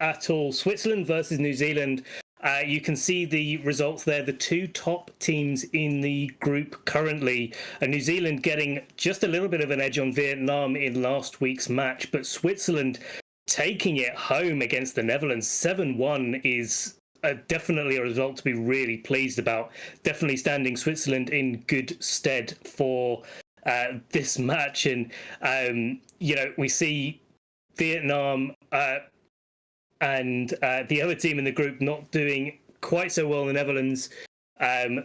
at all. Switzerland versus New Zealand. You can see the results there. The two top teams in the group currently. New Zealand getting just a little bit of an edge on Vietnam in last week's match, but Switzerland taking it home against the Netherlands. 7-1 is definitely a result to be really pleased about. Definitely standing Switzerland in good stead for this match. And, we see Vietnam and the other team in the group not doing quite so well. The Netherlands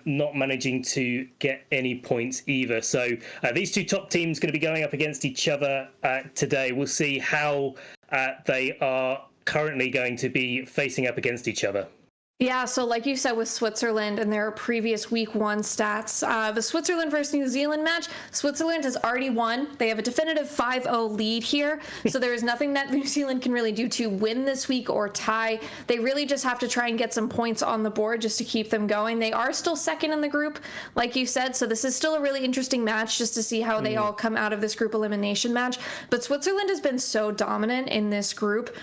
not managing to get any points either. So these two top teams going to be going up against each other today. We'll see how they are currently going to be facing up against each other. Yeah, so like you said with Switzerland and their previous week 1 stats, the Switzerland versus New Zealand match, Switzerland has already won. They have a definitive 5-0 lead here, so there is nothing that New Zealand can really do to win this week or tie. They really just have to try and get some points on the board just to keep them going. They are still second in the group, like you said, so this is still a really interesting match just to see how they all come out of this group elimination match. But Switzerland has been so dominant in this group,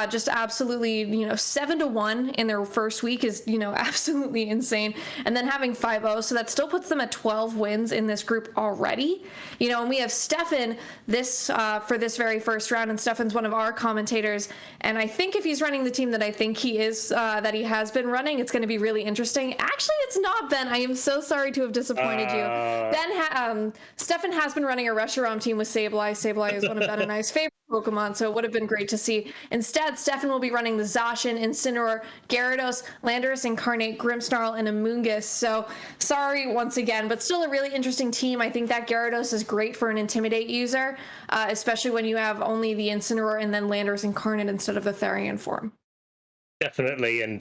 just absolutely, 7-1 in their first week is, absolutely insane. And then having 5-0, so that still puts them at 12 wins in this group already. And we have Stefan for this very first round, and Stefan's one of our commentators. And I think if he's running the team that I think he is, that he has been running, it's going to be really interesting. Actually, it's not Ben. I am so sorry to have disappointed you. Stefan has been running a Reshiram team with Sableye. Sableye is one of Ben and I's favorite Pokemon, so it would have been great to see. Instead, Stefan will be running the Zacian, Incineroar, Gyarados, Landorus, Incarnate, Grimmsnarl, and Amoonguss. So sorry once again, but still a really interesting team. I think that Gyarados is great for an Intimidate user, especially when you have only the Incineroar and then Landorus Incarnate instead of the Therian form. Definitely, and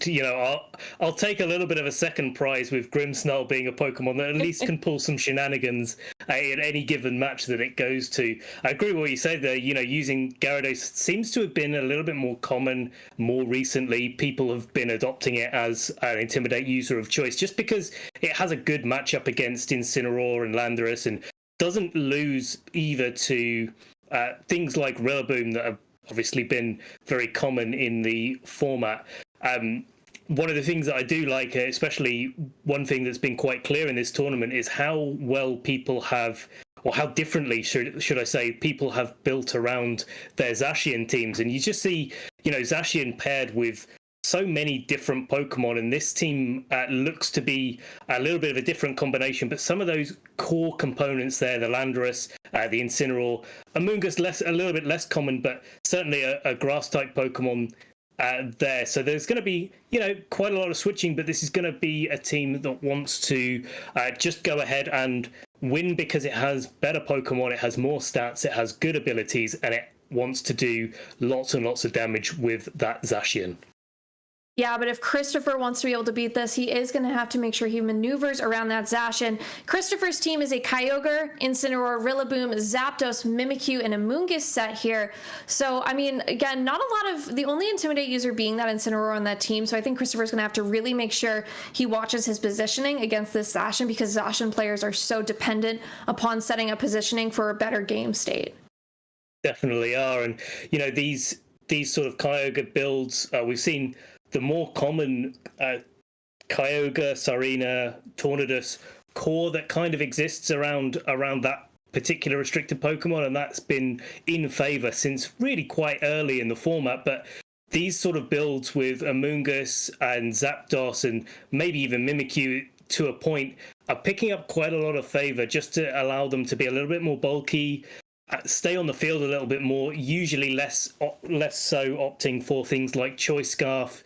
I'll take a little bit of a second prize with Grimmsnarl being a Pokemon that at least can pull some shenanigans in any given match that it goes to. I agree with what you said there. Using Gyarados seems to have been a little bit more common more recently. People have been adopting it as an Intimidate user of choice just because it has a good matchup against Incineroar and Landorus and doesn't lose either to things like Rillaboom that have obviously been very common in the format. One of the things that I do like, especially one thing that's been quite clear in this tournament, is how well people have, or how differently, should I say, people have built around their Zacian teams. And you just see, Zacian paired with so many different Pokemon, and this team looks to be a little bit of a different combination, but some of those core components there, the Landorus, the Incineroar, Amoonguss a little bit less common, but certainly a grass-type Pokemon there. So there's going to be, quite a lot of switching, but this is going to be a team that wants to just go ahead and win because it has better Pokemon, it has more stats, it has good abilities, and it wants to do lots and lots of damage with that Zacian. Yeah, but if Christopher wants to be able to beat this, he is going to have to make sure he maneuvers around that Zacian. Christopher's team is a Kyogre, Incineroar, Rillaboom, Zapdos, Mimikyu, and Amoonguss set here. So, again, not a lot of... The only Intimidate user being that Incineroar on that team, so I think Christopher's going to have to really make sure he watches his positioning against this Zacian, because Zacian players are so dependent upon setting up positioning for a better game state. Definitely are, and, these sort of Kyogre builds, we've seen... The more common Kyogre, Sarina, Tornadus core that kind of exists around that particular restricted Pokemon, and that's been in favor since really quite early in the format. But these sort of builds with Amoonguss and Zapdos and maybe even Mimikyu to a point are picking up quite a lot of favor just to allow them to be a little bit more bulky, stay on the field a little bit more, usually less so opting for things like Choice Scarf,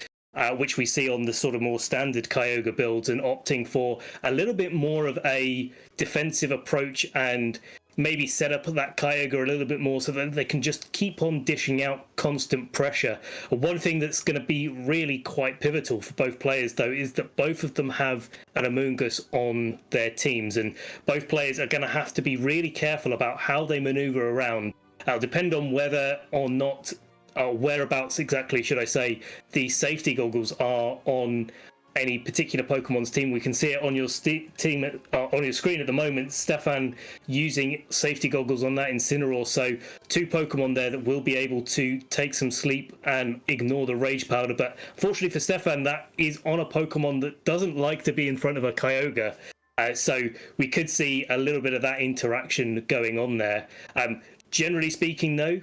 which we see on the sort of more standard Kyogre builds, and opting for a little bit more of a defensive approach and maybe set up that Kyogre a little bit more so that they can just keep on dishing out constant pressure. One thing that's going to be really quite pivotal for both players, though, is that both of them have an Amoonguss on their teams, and both players are going to have to be really careful about how they maneuver around. It'll depend on whether or not, or whereabouts exactly, should I say, the safety goggles are on any particular Pokemon's team. We can see it on your team on your screen at the moment. Stefan using safety goggles on that Incineroar, so 2 Pokemon there that will be able to take some sleep and ignore the Rage Powder. But fortunately for Stefan, that is on a Pokemon that doesn't like to be in front of a Kyogre. So we could see a little bit of that interaction going on there. Generally speaking, though,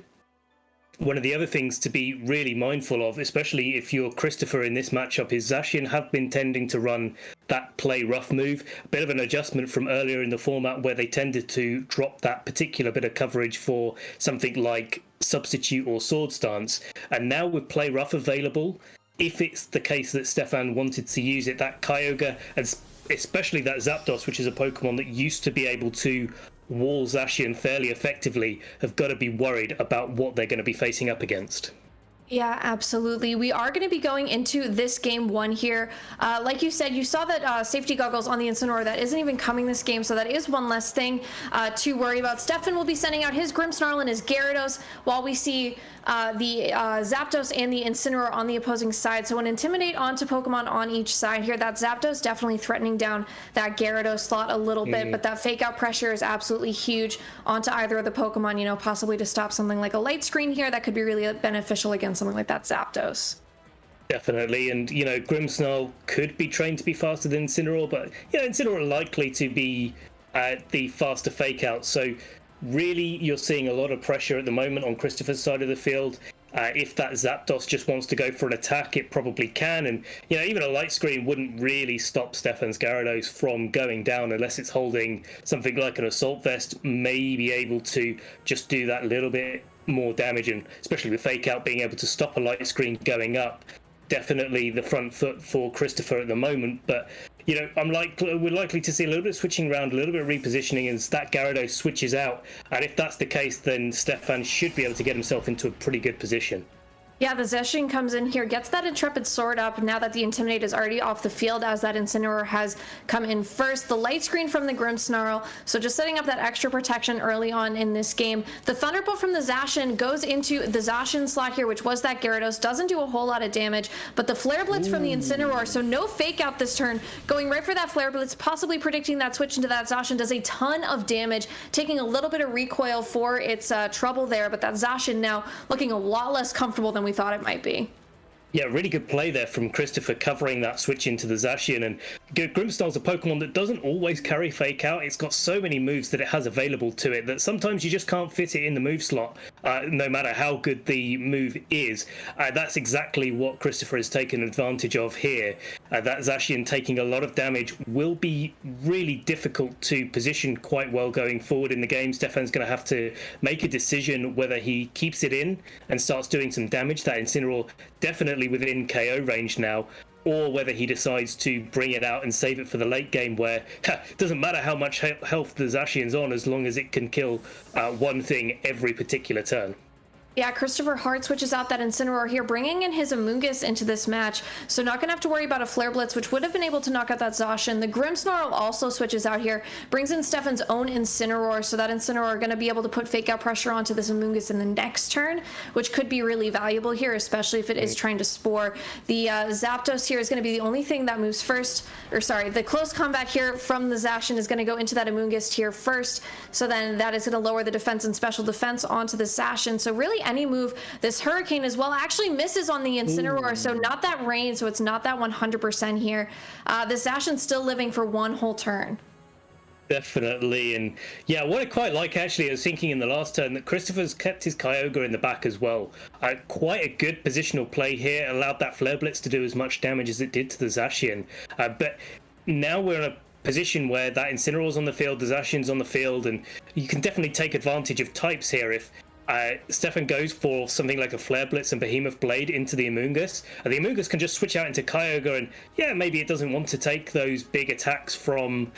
one of the other things to be really mindful of, especially if you're Christopher in this matchup, is Zacian have been tending to run that play rough move. A bit of an adjustment from earlier in the format where they tended to drop that particular bit of coverage for something like Substitute or Sword Stance. And now with play rough available, if it's the case that Stefan wanted to use it, that Kyogre, and especially that Zapdos, which is a Pokemon that used to be able to wall Zacian fairly effectively, have got to be worried about what they're going to be facing up against. Yeah, absolutely. We are going to be going into this game 1 here. Like you said, you saw that safety goggles on the Incineroar. That isn't even coming this game, so that is one less thing to worry about. Stefan will be sending out his Grimmsnarl and his Gyarados, while we see the Zapdos and the Incineroar on the opposing side. So an Intimidate onto Pokemon on each side here. That Zapdos definitely threatening down that Gyarados slot a little bit, but that fake out pressure is absolutely huge onto either of the Pokemon, you know, possibly to stop something like a light screen here. That could be really beneficial against something like that Zapdos. Definitely, and you know, Grimmsnarl could be trained to be faster than Incineroar, but you know, Incineroar are likely to be the faster fake out. So really, you're seeing a lot of pressure at the moment on Christopher's side of the field. If that Zapdos just wants to go for an attack, it probably can, and you know, even a light screen wouldn't really stop Stefan's Gyarados from going down unless it's holding something like an Assault Vest, may be able to just do that little bit more damage, and especially with fake out being able to stop a light screen going up, definitely the front foot for Christopher at the moment. But you know, we're likely to see a little bit of switching around, a little bit of repositioning as that Gyarados switches out, and if that's the case, then Stefan should be able to get himself into a pretty good position. Yeah, the Zacian comes in here, gets that Intrepid Sword up now that the Intimidate is already off the field, as that Incineroar has come in first. The light screen from the Grimmsnarl, so just setting up that extra protection early on in this game. The Thunderbolt from the Zacian goes into the Zacian slot here, which was that Gyarados. Doesn't do a whole lot of damage, but the Flare Blitz from the Incineroar, so no fake out this turn. Going right for that Flare Blitz, possibly predicting that switch into that Zacian, does a ton of damage, taking a little bit of recoil for its trouble there, but that Zacian now looking a lot less comfortable than we thought it might be. Yeah, really good play there from Christopher, covering that switch into the Zacian. And Grimmsnarl's a Pokemon that doesn't always carry fake out. It's got so many moves that it has available to it that sometimes you just can't fit it in the move slot, no matter how good the move is. That's exactly what Christopher has taken advantage of here. That Zacian taking a lot of damage will be really difficult to position quite well going forward in the game. Stefan's going to have to make a decision whether he keeps it in and starts doing some damage. That Incineroar definitely within KO range now, or whether he decides to bring it out and save it for the late game, where it doesn't matter how much health the Zacian's on as long as it can kill one thing every particular turn. Yeah, Christopher hard switches out that Incineroar here, bringing in his Amoonguss into this match. So not going to have to worry about a Flare Blitz, which would have been able to knock out that Zacian. The Grimmsnarl also switches out here, brings in Stefan's own Incineroar. So that Incineroar going to be able to put fake out pressure onto this Amoonguss in the next turn, which could be really valuable here, especially if it is trying to spore. The Zapdos here is going to be the only thing that moves first, or sorry, the close combat here from the Zacian is going to go into that Amoonguss here first. So then that is going to lower the defense and special defense onto the Zacian. So really any move, this Hurricane as well actually misses on the Incineroar, so not that rain, so it's not that 100% here. The Zacian's still living for one whole turn. Definitely, and yeah, what I quite like actually, I was thinking in the last turn that Christopher's kept his Kyogre in the back as well. Quite a good positional play here, allowed that Flare Blitz to do as much damage as it did to the Zacian. But now we're in a position where that Incineroar's on the field, the Zacian's on the field, and you can definitely take advantage of types here. If Stefan goes for something like a Flare Blitz and Behemoth Blade into the Amoonguss, and the Amoonguss can just switch out into Kyogre, and yeah, maybe it doesn't want to take those big attacks from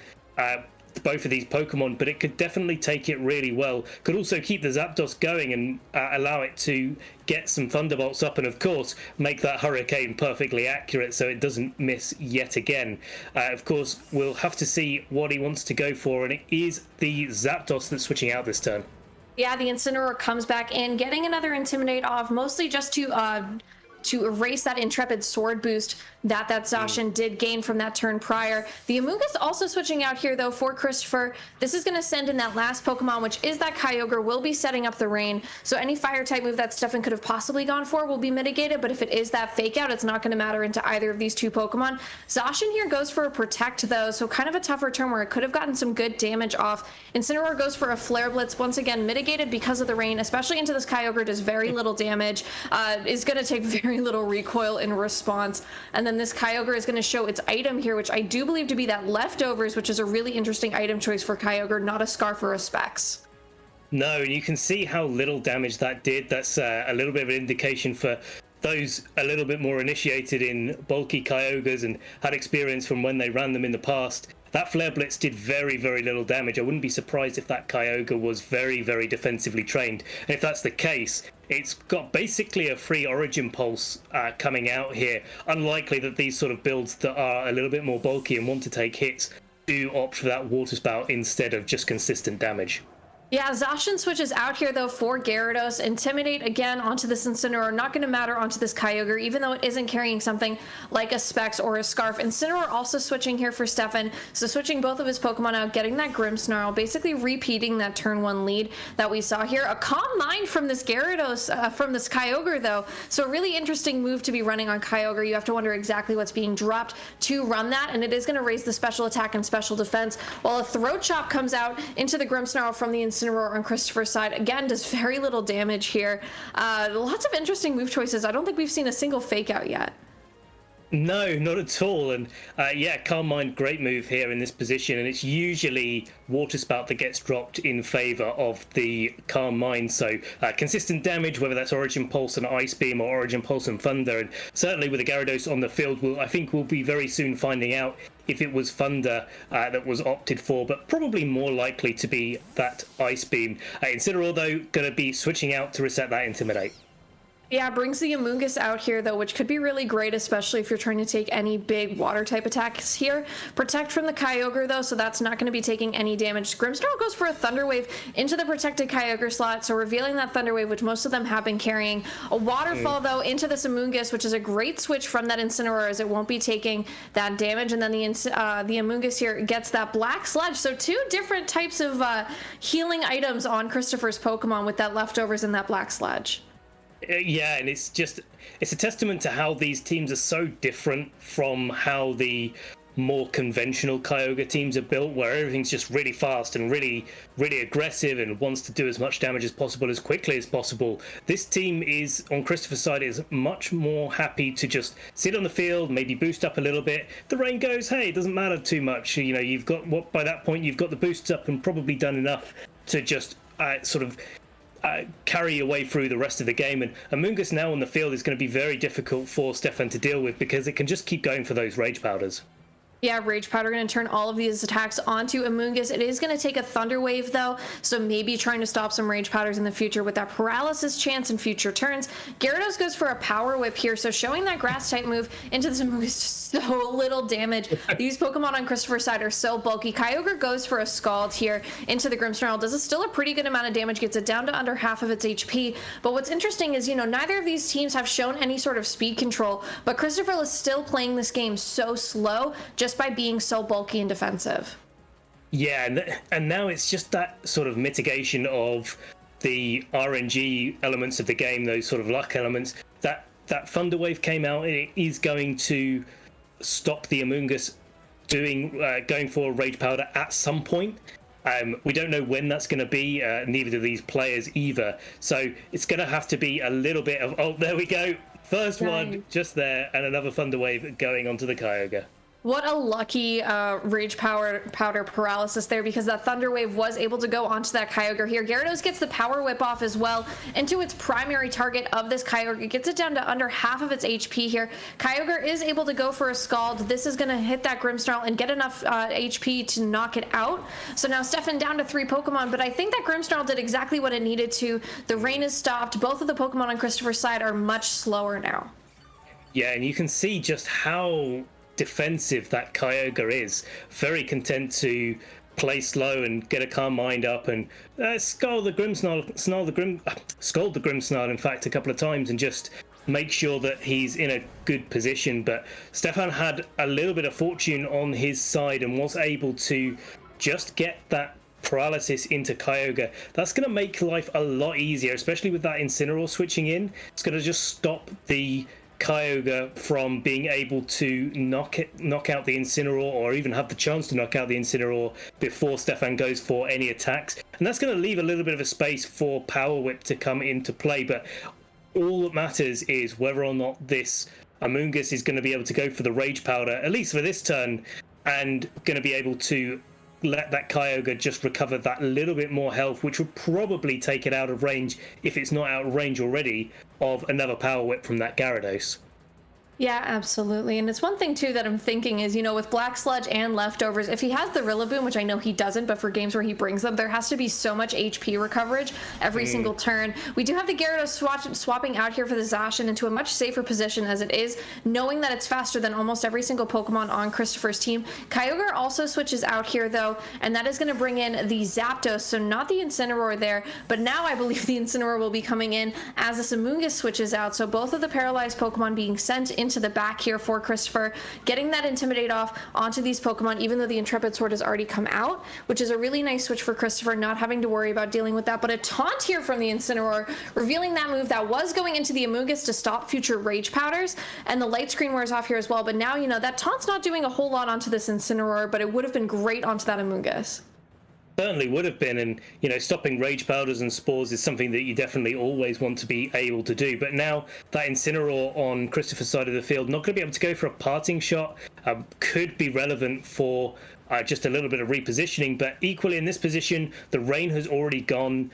both of these Pokemon, but it could definitely take it really well. Could also keep the Zapdos going and allow it to get some Thunderbolts up, and of course make that Hurricane perfectly accurate so it doesn't miss yet again. Of course, we'll have to see what he wants to go for, and it is the Zapdos that's switching out this turn. Yeah, the Incineroar comes back in, getting another Intimidate off, mostly just to to erase that Intrepid sword boost that Zacian did gain from that turn prior. The Amoonguss also switching out here, though, for Christopher. This is going to send in that last Pokemon, which is that Kyogre, will be setting up the rain. So any fire-type move that Stefan could have possibly gone for will be mitigated, but if it is that fake out, it's not going to matter into either of these two Pokemon. Zacian here goes for a Protect, though, so kind of a tougher turn where it could have gotten some good damage off. Incineroar goes for a Flare Blitz, once again mitigated because of the rain, especially into this Kyogre, does very little damage, is going to take very little recoil in response. And then this Kyogre is going to show its item here, which I do believe to be that Leftovers, which is a really interesting item choice for Kyogre, not a Scarf or a Specs. No, and you can see how little damage that did. That's a little bit of an indication for those a little bit more initiated in bulky Kyogres and had experience from when they ran them in the past. That Flare Blitz did very, very little damage. I wouldn't be surprised if that Kyogre was very, very defensively trained. And if that's the case, it's got basically a free Origin Pulse coming out here. Unlikely that these sort of builds that are a little bit more bulky and want to take hits do opt for that Water Spout instead of just consistent damage. Yeah, Zacian switches out here, though, for Gyarados. Intimidate again onto this Incineroar. Not going to matter onto this Kyogre, even though it isn't carrying something like a Specs or a Scarf. Incineroar also switching here for Stefan. So switching both of his Pokemon out, getting that Grimmsnarl, basically repeating that turn 1 lead that we saw here. A Calm Mind from this Gyarados, from this Kyogre, though. So a really interesting move to be running on Kyogre. You have to wonder exactly what's being dropped to run that, and it is going to raise the special attack and special defense, while a Throat Chop comes out into the Grimmsnarl from the Incineroar on Christopher's side. Again, does very little damage here. Lots of interesting move choices. I don't think we've seen a single fake out yet. No, not at all. And yeah, Calm Mind, great move here in this position. And it's usually Water Spout that gets dropped in favor of the Calm Mind. So consistent damage, whether that's Origin Pulse and Ice Beam or Origin Pulse and Thunder. And certainly with the Gyarados on the field, I think we'll be very soon finding out if it was Thunder that was opted for, but probably more likely to be that Ice Beam. Incineroar, though, going to be switching out to reset that Intimidate. Yeah, brings the Amoonguss out here, though, which could be really great, especially if you're trying to take any big water-type attacks here. Protect from the Kyogre, though, so that's not going to be taking any damage. Grimmsnarl goes for a Thunder Wave into the protected Kyogre slot, so revealing that Thunder Wave, which most of them have been carrying. A Waterfall, though, into this Amoonguss, which is a great switch from that Incineroar, as it won't be taking that damage. And then the Amoonguss here gets that Black Sludge. So 2 different types of healing items on Christopher's Pokemon with that Leftovers and that Black Sludge. Yeah, and it's a testament to how these teams are so different from how the more conventional Kyogre teams are built, where everything's just really fast and really, really aggressive and wants to do as much damage as possible as quickly as possible. This team is, on Christopher's side, is much more happy to just sit on the field, maybe boost up a little bit. The rain goes, hey, it doesn't matter too much. You know, you've got by that point, you've got the boosts up and probably done enough to just carry your way through the rest of the game. And Amoonguss now on the field is going to be very difficult for Stefan to deal with because it can just keep going for those Rage Powders. Yeah, Rage Powder going to turn all of these attacks onto Amoonguss. It is going to take a Thunder Wave, though, so maybe trying to stop some Rage Powders in the future with that Paralysis chance in future turns. Gyarados goes for a Power Whip here, so showing that Grass-type move into this Amoonguss, just so little damage. These Pokemon on Christopher's side are so bulky. Kyogre goes for a Scald here into the Grimmsnarl. Does still a pretty good amount of damage, gets it down to under half of its HP. But what's interesting is, neither of these teams have shown any sort of speed control, but Christopher is still playing this game so slow, just by being so bulky and defensive. Yeah, and now it's just that sort of mitigation of the RNG elements of the game, those sort of luck elements. That Thunder Wave came out, and it is going to stop the Amoonguss going for a Rage Powder at some point. We don't know when that's going to be, neither do these players either. So it's going to have to be a little bit of, oh, there we go. First one just there, and another Thunder Wave going onto the Kyogre. What a lucky Rage Powder Paralysis there, because that Thunder Wave was able to go onto that Kyogre here. Gyarados gets the Power Whip off as well into its primary target of this Kyogre. It gets it down to under half of its HP here. Kyogre is able to go for a Scald. This is going to hit that Grimmsnarl and get enough HP to knock it out. So now Stefan down to 3 Pokemon, but I think that Grimmsnarl did exactly what it needed to. The rain is stopped. Both of the Pokemon on Christopher's side are much slower now. Yeah, and you can see just how defensive that Kyogre is. Very content to play slow and get a Calm Mind up and scold the Grimmsnarl in fact a couple of times and just make sure that he's in a good position. But Stefan had a little bit of fortune on his side and was able to just get that paralysis into Kyogre. That's going to make life a lot easier, especially with that Incineroar switching in. It's going to just stop the Kyogre from being able to knock out the Incineroar, or even have the chance to knock out the Incineroar before Stefan goes for any attacks. And that's going to leave a little bit of a space for Power Whip to come into play. But all that matters is whether or not this Amoonguss is going to be able to go for the Rage Powder, at least for this turn, and going to be able to let that Kyogre just recover that little bit more health, which would probably take it out of range, if it's not out of range already, of another Power Whip from that Gyarados. Yeah, absolutely. And it's one thing, too, that I'm thinking is, with Black Sludge and Leftovers, if he has the Rillaboom, which I know he doesn't, but for games where he brings them, there has to be so much HP recoverage every single turn. We do have the Gyarados swapping out here for the Zacian into a much safer position as it is, knowing that it's faster than almost every single Pokemon on Christopher's team. Kyogre also switches out here, though, and that is going to bring in the Zapdos, so not the Incineroar there, but now I believe the Incineroar will be coming in as this Amoonguss switches out, so both of the paralyzed Pokemon being sent into the back here for Christopher, getting that Intimidate off onto these Pokemon, even though the Intrepid Sword has already come out, which is a really nice switch for Christopher, not having to worry about dealing with that. But a taunt here from the Incineroar, revealing that move that was going into the Amoonguss to stop future Rage Powders, and the light screen wears off here as well. But now, that taunt's not doing a whole lot onto this Incineroar, but it would have been great onto that Amoonguss. Certainly would have been, and stopping Rage Powders and Spores is something that you definitely always want to be able to do. But now that Incineroar on Christopher's side of the field, not going to be able to go for a parting shot, could be relevant for just a little bit of repositioning. But equally in this position, the rain has already gone.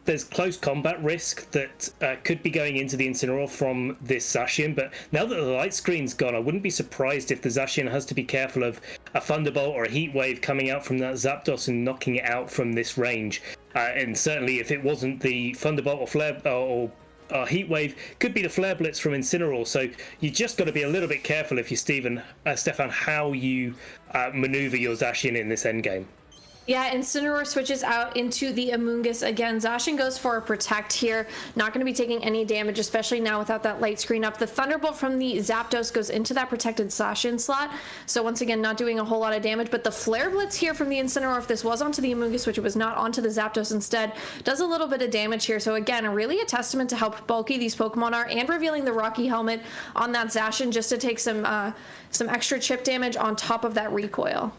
There's close combat risk that could be going into the Incineroar from this Zacian, but now that the light screen's gone, I wouldn't be surprised if the Zacian has to be careful of a Thunderbolt or a Heat Wave coming out from that Zapdos and knocking it out from this range. And certainly if it wasn't the Thunderbolt or Flare or Heat Wave, could be the Flare Blitz from Incineroar. So you just got to be a little bit careful if you're Stefan, how you maneuver your Zacian in this endgame. Yeah, Incineroar switches out into the Amoonguss again. Zacian goes for a Protect here. Not going to be taking any damage, especially now without that light screen up. The Thunderbolt from the Zapdos goes into that protected Zacian slot. So once again, not doing a whole lot of damage. But the Flare Blitz here from the Incineroar, if this was onto the Amoonguss, which it was not onto the Zapdos instead, does a little bit of damage here. So again, really a testament to how bulky these Pokemon are, and revealing the Rocky Helmet on that Zacian just to take some extra chip damage on top of that recoil.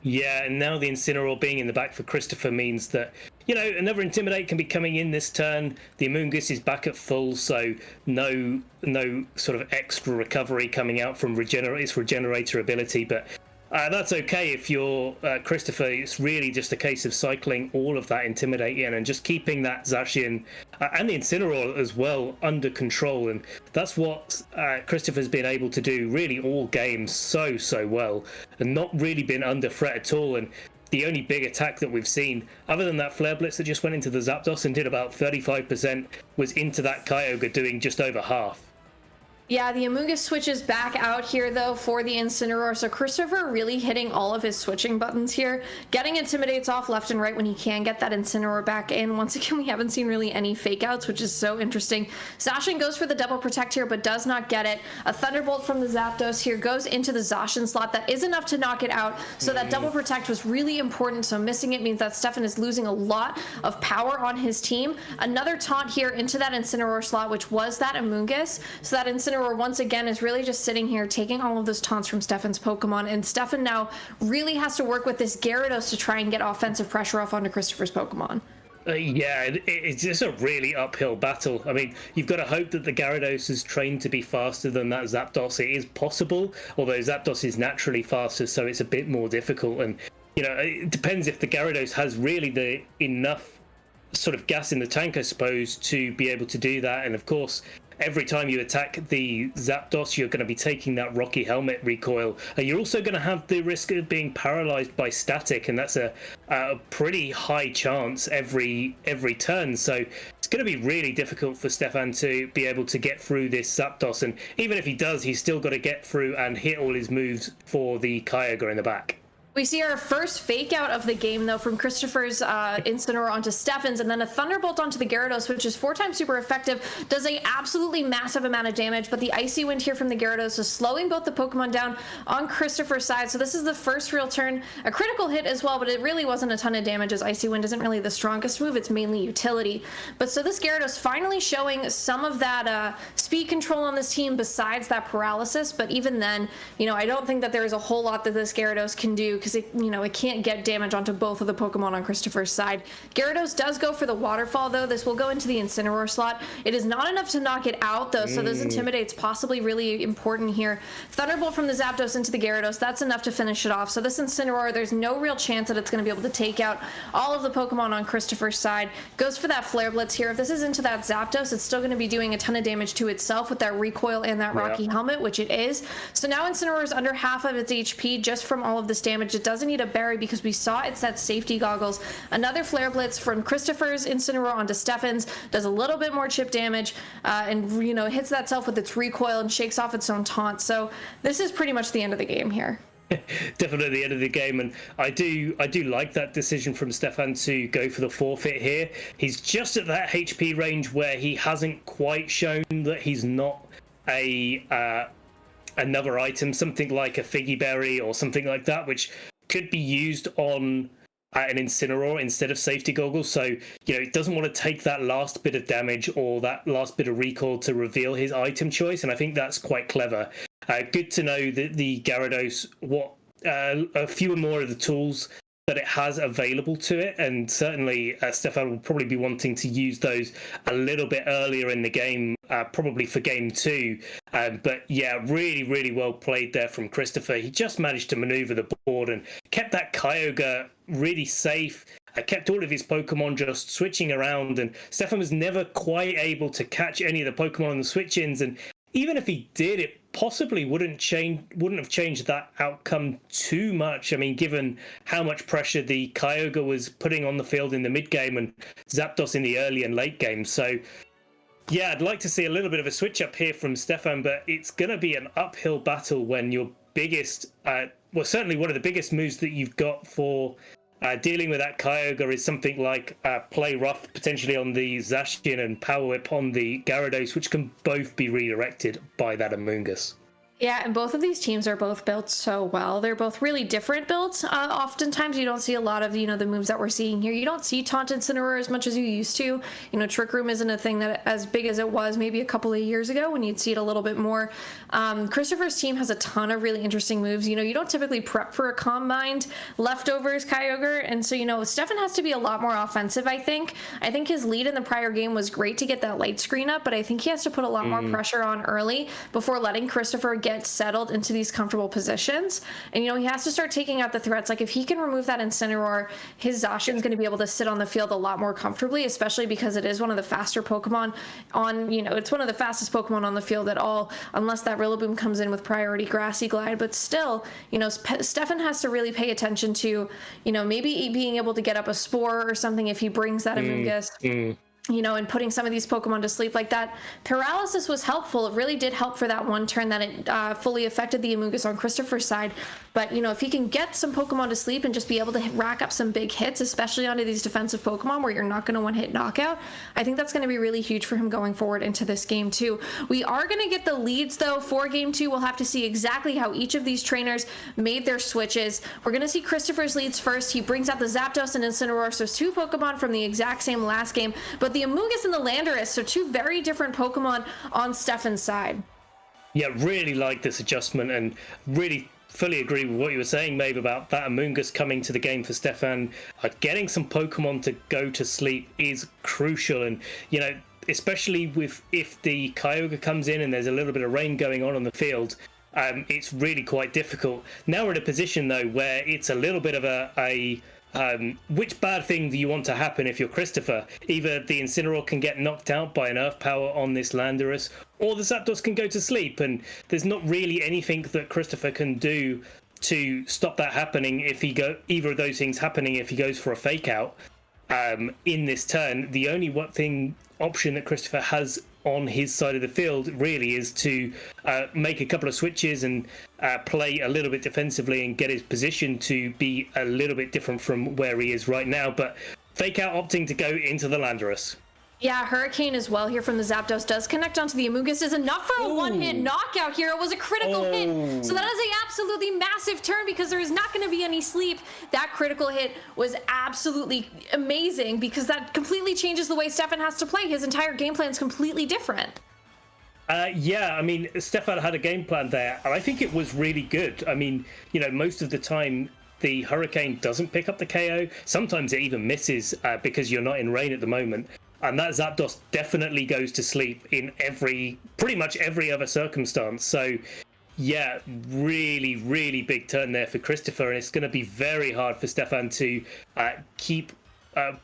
Yeah, and now the Incineroar being in the back for Christopher means that, another Intimidate can be coming in this turn. The Amoonguss is back at full, so no sort of extra recovery coming out from its Regenerator ability. But that's okay if you're Christopher. It's really just a case of cycling all of that Intimidate in and just keeping that Zacian and the Incineroar as well under control. And that's what Christopher's been able to do really all games so well, and not really been under threat at all. And the only big attack that we've seen, other than that Flare Blitz that just went into the Zapdos and did about 35%, was into that Kyogre, doing just over half. Yeah, the Amoonguss switches back out here, though, for the Incineroar. So Christopher really hitting all of his switching buttons here, getting Intimidates off left and right when he can get that Incineroar back in. Once again, we haven't seen really any fake outs, which is so interesting. Zacian goes for the double protect here, but does not get it. A Thunderbolt from the Zapdos here goes into the Zacian slot. That is enough to knock it out. So that double protect was really important. So missing it means that Stefan is losing a lot of power on his team. Another taunt here into that Incineroar slot, which was that Amoonguss. So that Incineroar once again is really just sitting here taking all of those taunts from Stefan's Pokemon, and Stefan now really has to work with this Gyarados to try and get offensive pressure off onto Christopher's Pokemon. It's just a really uphill battle. I mean, you've got to hope that the Gyarados is trained to be faster than that Zapdos. It is possible, although Zapdos is naturally faster, so it's a bit more difficult. And it depends if the Gyarados has really enough sort of gas in the tank, I suppose, to be able to do that. And of course, every time you attack the Zapdos, you're going to be taking that Rocky Helmet recoil. You're also going to have the risk of being paralyzed by static, and that's a pretty high chance every turn. So it's going to be really difficult for Stefan to be able to get through this Zapdos. And even if he does, he's still got to get through and hit all his moves for the Kyogre in the back. We see our first fake out of the game, though, from Christopher's Incineroar onto Stefan's, and then a Thunderbolt onto the Gyarados, which is 4 times super effective, does a absolutely massive amount of damage, but the Icy Wind here from the Gyarados is slowing both the Pokemon down on Christopher's side, so this is the first real turn. A critical hit as well, but it really wasn't a ton of damage, as Icy Wind isn't really the strongest move, it's mainly utility. But so this Gyarados finally showing some of that speed control on this team besides that paralysis, but even then, you know, I don't think that there's a whole lot that this Gyarados can do, because it, you know, it can't get damage onto both of the Pokemon on Christopher's side. Gyarados does go for the Waterfall, though. This will go into the Incineroar slot. It is not enough to knock it out, though, so this Intimidate's possibly really important here. Thunderbolt from the Zapdos into the Gyarados, that's enough to finish it off. So this Incineroar, there's no real chance that it's going to be able to take out all of the Pokemon on Christopher's side. Goes for that Flare Blitz here. If this is into that Zapdos, it's still going to be doing a ton of damage to itself with that recoil and that Rocky Helmet, which it is. So now Incineroar is under half of its HP just from all of this damage. It doesn't need a berry because we saw it set safety goggles. Another Flare Blitz from Christopher's Incineroar onto Stefan's does a little bit more chip damage and, you know, hits that self with its recoil and shakes off its own taunt. So this is pretty much the end of the game here. Definitely the end of the game, and I do like that decision from Stefan to go for the forfeit here. He's just at that HP range where he hasn't quite shown that he's not another item, something like a Figgy Berry or something like that, which could be used on an Incineroar instead of safety goggles. So, you know, he doesn't want to take that last bit of damage or that last bit of recoil to reveal his item choice, and I think that's quite clever. Good to know that the Gyarados, a few more of the tools that it has available to it, and certainly Stefan will probably be wanting to use those a little bit earlier in the game, probably for game 2. But yeah, really well played there from Christopher. He just managed to maneuver the board and kept that Kyogre really safe. Kept all of his Pokemon just switching around, and Stefan was never quite able to catch any of the Pokemon on the switch-ins, and even if he did, it possibly wouldn't have changed that outcome too much. I mean, given how much pressure the Kyogre was putting on the field in the mid game and Zapdos in the early and late game. So yeah, I'd like to see a little bit of a switch up here from Stefan, but it's going to be an uphill battle when your biggest, well, certainly one of the biggest moves that you've got for dealing with that Kyogre is something like Play Rough, potentially on the Zacian, and Power Whip on the Gyarados, which can both be redirected by that Amoonguss. Yeah, and both of these teams are both built so well. They're both really different builds. Oftentimes, you don't see a lot of, you know, the moves that we're seeing here. You don't see Taunt Incineroar as much as you used to. You know, Trick Room isn't a thing that as big as it was maybe a couple of years ago when you'd see it a little bit more. Christopher's team has a ton of really interesting moves. You know, you don't typically prep for a Combined Leftovers Kyogre, and so, you know, Stefan has to be a lot more offensive, I think. I think his lead in the prior game was great to get that light screen up, but I think he has to put a lot more pressure on early before letting Christopher get settled into these comfortable positions. And, you know, he has to start taking out the threats. Like, if he can remove that Incineroar, his Zacian's going to be able to sit on the field a lot more comfortably, especially because it is one of the faster Pokemon on, you know, it's one of the fastest Pokemon on the field at all, unless that Rillaboom comes in with priority Grassy Glide. But still, you know, Stefan has to really pay attention to, you know, maybe being able to get up a Spore or something if he brings that Amoonguss. You know, and putting some of these Pokemon to sleep like that. Paralysis was helpful. It really did help for that one turn that it fully affected the Amoonguss on Christopher's side. But, you know, if he can get some Pokemon to sleep and just be able to rack up some big hits, especially onto these defensive Pokemon where you're not going to one-hit knockout, I think that's going to be really huge for him going forward into this game too. We are going to get the leads, though, for game 2. We'll have to see exactly how each of these trainers made their switches. We're going to see Christopher's leads first. He brings out the Zapdos and Incineroar, so 2 Pokemon from the exact same last game, but the Amoonguss and the Landorus, so 2 very different Pokemon on Stefan's side. Yeah, really like this adjustment, and really fully agree with what you were saying, Maeve, about that Amoonguss coming to the game for Stefan. Getting some Pokemon to go to sleep is crucial, and, you know, especially with if the Kyogre comes in and there's a little bit of rain going on the field, it's really quite difficult. Now we're in a position, though, where it's a little bit of a which bad thing do you want to happen if you're Christopher? Either the Incineroar can get knocked out by an Earth Power on this Landorus, or the Zapdos can go to sleep, and there's not really anything that Christopher can do to stop that happening if either of those things happening if he goes for a fake out in this turn. The only option that Christopher has on his side of the field really is to make a couple of switches and play a little bit defensively and get his position to be a little bit different from where he is right now. But Fake Out opting to go into the Landorus. Yeah, Hurricane as well here from the Zapdos does connect onto the Amoonguss. Is enough for a one-hit knockout here. It was a critical hit. So that is a absolutely massive turn because there is not going to be any sleep. That critical hit was absolutely amazing because that completely changes the way Stefan has to play. His entire game plan is completely different. Yeah, I mean, Stefan had a game plan there, and I think it was really good. I mean, you know, most of the time, the Hurricane doesn't pick up the KO. Sometimes it even misses because you're not in rain at the moment. And that Zapdos definitely goes to sleep in pretty much every other circumstance. So, yeah, really, really big turn there for Christopher. And it's going to be very hard for Stefan to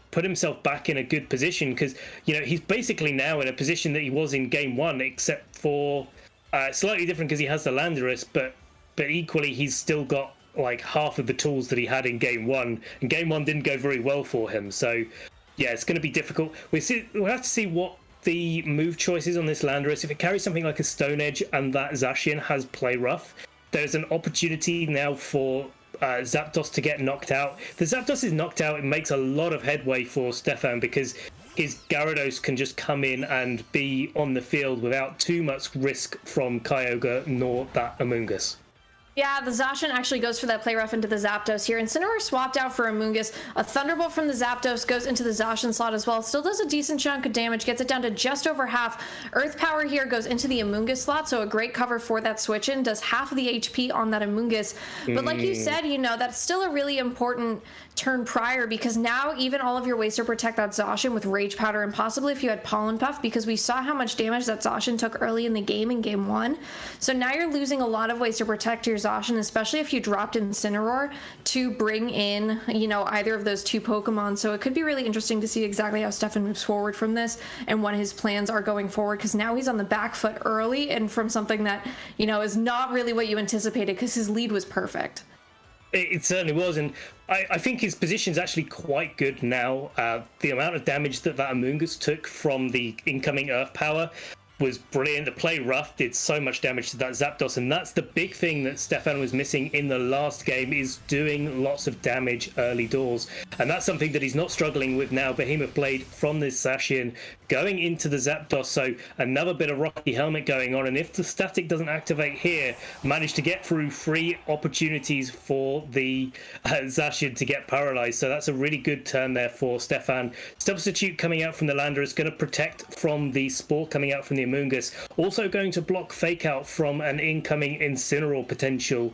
put himself back in a good position because, you know, he's basically now in a position that he was in game one, except for slightly different because he has the Landorus, but equally he's still got like half of the tools that he had in game one. And game one didn't go very well for him. So, yeah, it's going to be difficult. We'll have to see what the move choice is on this Landorus. If it carries something like a Stone Edge and that Zacian has Play Rough, there's an opportunity now for Zapdos to get knocked out. If the Zapdos is knocked out, it makes a lot of headway for Stefan because his Gyarados can just come in and be on the field without too much risk from Kyogre nor that Amoonguss. Yeah, the Zacian actually goes for that Play Rough into the Zapdos here. Incineroar swapped out for Amoonguss. A Thunderbolt from the Zapdos goes into the Zacian slot as well. Still does a decent chunk of damage, gets it down to just over half. Earth Power here goes into the Amoonguss slot, so a great cover for that switch in. Does half of the HP on that Amoonguss. But like you said, you know, that's still a really important turn prior because now even all of your ways to protect that Zacian with Rage Powder and possibly if you had Pollen Puff, because we saw how much damage that Zacian took early in the game in game one. So now you're losing a lot of ways to protect your Zacian, especially if you dropped Incineroar to bring in, you know, either of those two Pokemon. So it could be really interesting to see exactly how Stefan moves forward from this and what his plans are going forward, because now he's on the back foot early and from something that, you know, is not really what you anticipated because his lead was perfect. It certainly was, and I think his position's actually quite good now. The amount of damage that Amoonguss took from the incoming Earth Power was brilliant. The Play Rough did so much damage to that Zapdos, and that's the big thing that Stefan was missing in the last game, is doing lots of damage early doors. And that's something that he's not struggling with now. Behemoth Blade from this Zacian going into the Zapdos, so another bit of Rocky Helmet going on. And if the static doesn't activate here, managed to get through 3 opportunities for the Zacian to get paralyzed. So that's a really good turn there for Stefan. Substitute coming out from the Landorus, going to protect from the Spore coming out from the Amoonguss. Also going to block Fake Out from an incoming Incineroar potential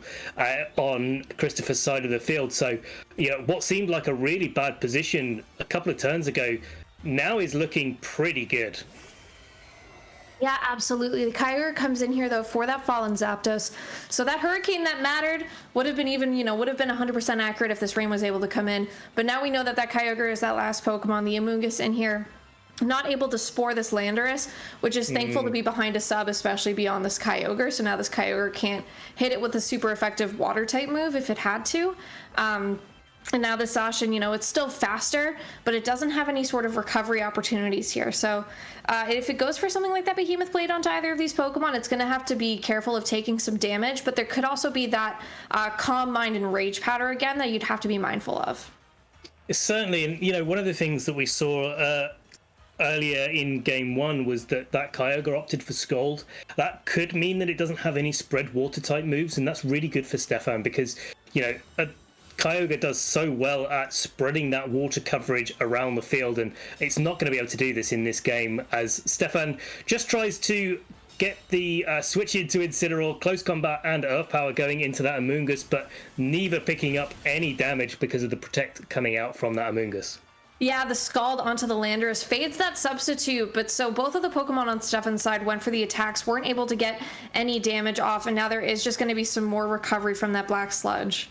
on Christopher's side of the field. So, you know, what seemed like a really bad position a couple of turns ago now is looking pretty good. Yeah, absolutely. The Kyogre comes in here, though, for that Fallen Zapdos. So that Hurricane that mattered would have been even, you know, would have been 100% accurate if this rain was able to come in. But now we know that that Kyogre is that last Pokemon. The Amoonguss in here not able to spore this Landorus, which is thankful to be behind a sub, especially beyond this Kyogre. So now this Kyogre can't hit it with a super effective water type move if it had to. And now the Zacian, you know, it's still faster, but it doesn't have any sort of recovery opportunities here. So if it goes for something like that Behemoth Blade onto either of these Pokemon, it's going to have to be careful of taking some damage. But there could also be that Calm Mind and Rage Powder again that you'd have to be mindful of. Certainly, and, you know, one of the things that we saw earlier in game one was that Kyogre opted for Scald. That could mean that it doesn't have any spread water type moves, and that's really good for Stefan because, you know, Kyogre does so well at spreading that water coverage around the field, and it's not going to be able to do this in this game as Stefan just tries to get the switch into Incineroar, Close Combat and Earth Power going into that Amoonguss, but neither picking up any damage because of the Protect coming out from that Amoonguss. Yeah, the Scald onto the Landorus fades that substitute, but so both of the Pokemon on Stefan's side went for the attacks, weren't able to get any damage off, and now there is just going to be some more recovery from that Black Sludge.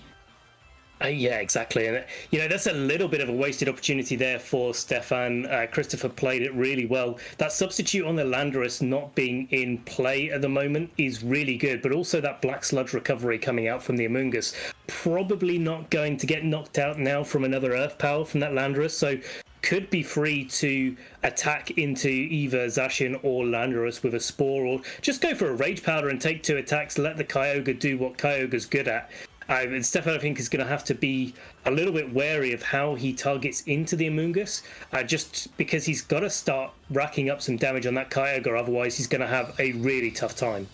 Yeah, exactly. And, you know, that's a little bit of a wasted opportunity there for Stefan. Christopher played it really well. That substitute on the Landorus not being in play at the moment is really good, but also that Black Sludge recovery coming out from the Amoonguss. Probably not going to get knocked out now from another Earth Power from that Landorus, so could be free to attack into either Zacian or Landorus with a Spore, or just go for a Rage Powder and take 2 attacks, let the Kyogre do what Kyogre's good at. And Stefan, I think, is going to have to be a little bit wary of how he targets into the Amoonguss, just because he's got to start racking up some damage on that Kyogre, otherwise he's going to have a really tough time.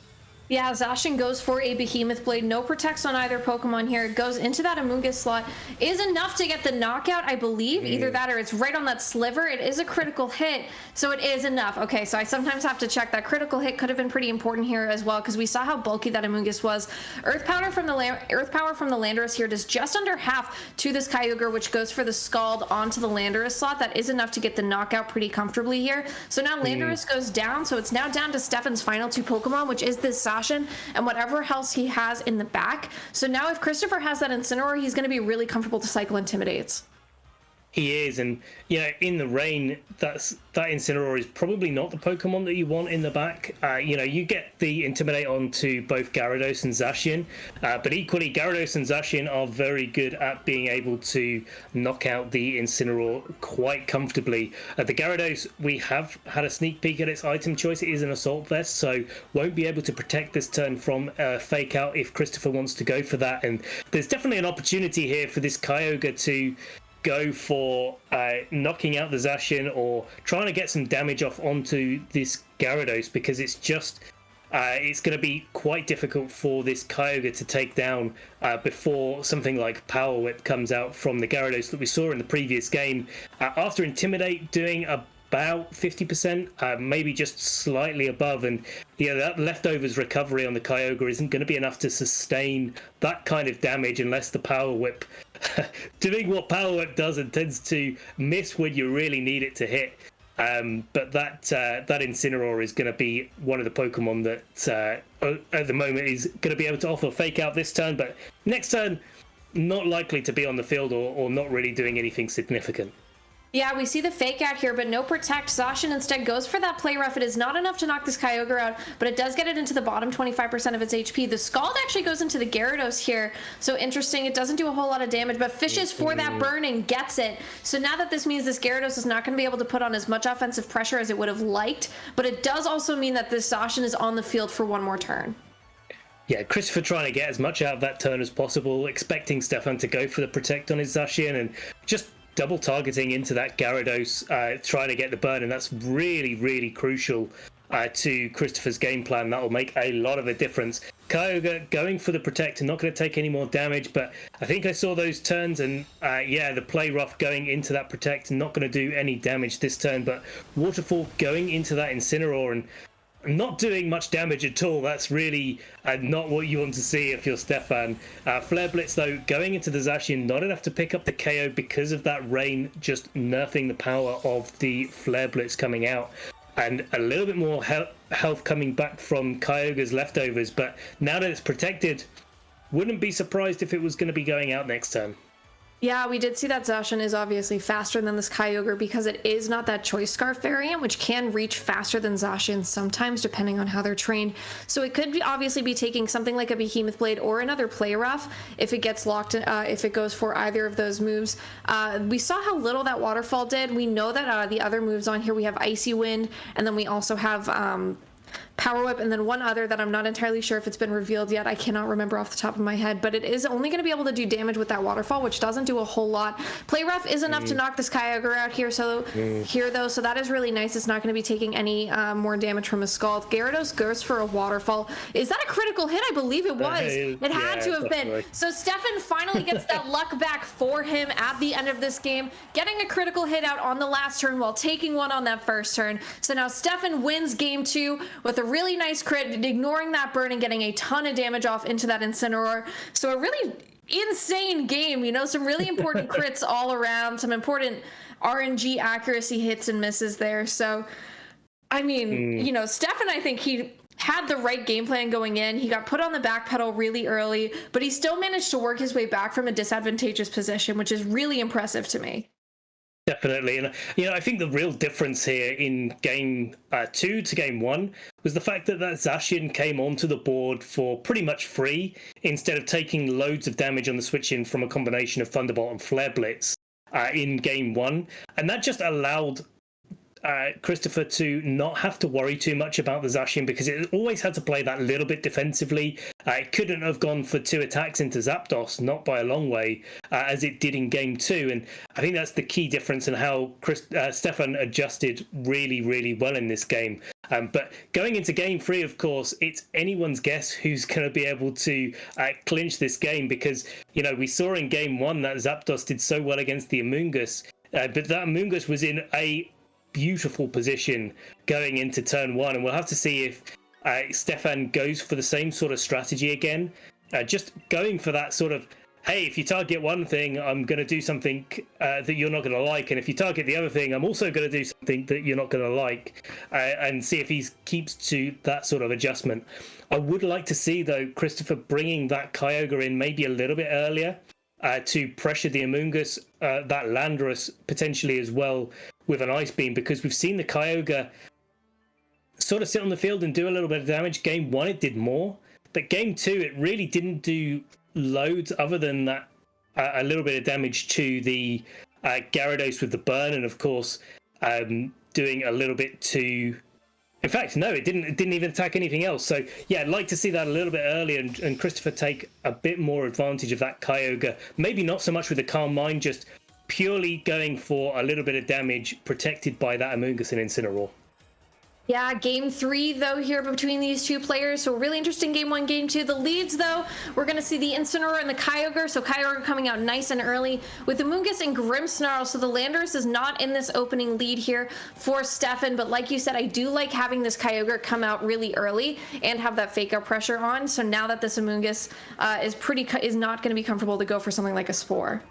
Yeah, Zacian goes for a Behemoth Blade. No protects on either Pokemon here. It goes into that Amoonguss slot. Is enough to get the knockout, I believe. Either that or it's right on that sliver. It is a critical hit, so it is enough. Okay, so I sometimes have to check. That critical hit could have been pretty important here as well, because we saw how bulky that Amoonguss was. Earth Power from the Landorus here does just under half to this Kyogre, which goes for the Scald onto the Landorus slot. That is enough to get the knockout pretty comfortably here. So now Landorus goes down, so it's now down to Stefan's final 2 Pokemon, which is this Zacian and whatever else he has in the back. So now if Christopher has that Incineroar, he's going to be really comfortable to cycle Intimidates. He is, and in the rain, that Incineroar is probably not the Pokemon that you want in the back. You get the Intimidate onto both Gyarados and Zacian, but equally Gyarados and Zacian are very good at being able to knock out the Incineroar quite comfortably. The Gyarados, we have had a sneak peek at its item choice. It is an Assault Vest, so won't be able to protect this turn from Fake Out if Christopher wants to go for that. And there's definitely an opportunity here for this Kyogre to go for knocking out the Zacian or trying to get some damage off onto this Gyarados, because it's just it's going to be quite difficult for this Kyogre to take down before something like Power Whip comes out from the Gyarados that we saw in the previous game. After Intimidate doing about 50%, maybe just slightly above, and that leftovers recovery on the Kyogre isn't going to be enough to sustain that kind of damage unless the Power Whip doing what Power Whip does and tends to miss when you really need it to hit. But that Incineroar is going to be one of the Pokemon that at the moment is going to be able to offer Fake Out this turn, but next turn not likely to be on the field or not really doing anything significant. Yeah, we see the Fake Out here, but no Protect. Zacian instead goes for that Play Rough. It is not enough to knock this Kyogre out, but it does get it into the bottom 25% of its HP. The Scald actually goes into the Gyarados here, so interesting. It doesn't do a whole lot of damage, but fishes for that burn and gets it. So now that this means this Gyarados is not going to be able to put on as much offensive pressure as it would have liked, but it does also mean that this Zacian is on the field for one more turn. Yeah, Christopher trying to get as much out of that turn as possible, expecting Stefan to go for the Protect on his Zacian and just double targeting into that Gyarados, trying to get the burn, and that's really, really crucial to Christopher's game plan. That will make a lot of a difference. Kyogre going for the Protect and not going to take any more damage, but I think I saw those turns, and the Play Rough going into that Protect and not going to do any damage this turn, but Waterfall going into that Incineroar and not doing much damage at all. That's really not what you want to see if you're Stefan. Flare Blitz, though, going into the Zacian, not enough to pick up the KO because of that rain just nerfing the power of the Flare Blitz coming out. And a little bit more health coming back from Kyogre's leftovers. But now that it's protected, wouldn't be surprised if it was going to be going out next turn. Yeah, we did see that Zacian is obviously faster than this Kyogre because it is not that Choice Scarf variant, which can reach faster than Zacian sometimes depending on how they're trained. So it could obviously be taking something like a Behemoth Blade or another Play Rough if it gets locked, if it goes for either of those moves. We saw how little that Waterfall did. We know that the other moves on here, we have Icy Wind, and then we also have Power Whip, and then one other that I'm not entirely sure if it's been revealed yet. I cannot remember off the top of my head, but it is only going to be able to do damage with that Waterfall, which doesn't do a whole lot. Play Rough is enough to knock this Kyogre out here, so so that is really nice. It's not going to be taking any more damage from a Scald. Gyarados goes for a Waterfall. Is that a critical hit? I believe it was. It had to have been. So Stefan finally gets that luck back for him at the end of this game, getting a critical hit out on the last turn while taking one on that first turn. So now Stefan wins game 2 with a really nice crit, ignoring that burn and getting a ton of damage off into that Incineroar. So a really insane game, some really important crits all around, some important RNG accuracy hits and misses there. So, I mean, Stefan, I think he had the right game plan going in. He got put on the back pedal really early, but he still managed to work his way back from a disadvantageous position, which is really impressive to me. Definitely. And, I think the real difference here in game 2 to game 1 was the fact that Zacian came onto the board for pretty much free instead of taking loads of damage on the switch in from a combination of Thunderbolt and Flare Blitz. in game one, and that just allowed Christopher to not have to worry too much about the Zacian, because it always had to play that little bit defensively. It couldn't have gone for 2 attacks into Zapdos, not by a long way, as it did in game 2. And I think that's the key difference in how Stefan adjusted really, really well in this game. But going into game 3, of course, it's anyone's guess who's going to be able to clinch this game, because, you know, we saw in game 1 that Zapdos did so well against the Amoonguss, but that Amoonguss was in a beautiful position going into turn 1, and we'll have to see if Stefan goes for the same sort of strategy again, just going for that sort of, hey, if you target one thing, I'm going to do something that you're not going to like, and if you target the other thing, I'm also going to do something that you're not going to like, and see if he keeps to that sort of adjustment. I would like to see, though, Christopher bringing that Kyogre in maybe a little bit earlier to pressure the Amoonguss, that Landorus potentially as well, with an Ice Beam, because we've seen the Kyogre sort of sit on the field and do a little bit of damage. Game 1 it did more, but game 2 it really didn't do loads other than that a little bit of damage to the Gyarados with the burn, and of course doing a little bit to, in fact no, it didn't even attack anything else. So yeah, I'd like to see that a little bit earlier, and Christopher take a bit more advantage of that Kyogre, maybe not so much with the Calm Mind, just purely going for a little bit of damage protected by that Amoonguss and Incineroar. Yeah, game 3, though, here between these two players. So really interesting game 1, game 2. The leads, though, we're going to see the Incineroar and the Kyogre. So Kyogre coming out nice and early with the Amoonguss and Grimmsnarl. So the Landorus is not in this opening lead here for Stefan. But like you said, I do like having this Kyogre come out really early and have that fake out pressure on. So now that this Amoonguss is not going to be comfortable to go for something like a Spore.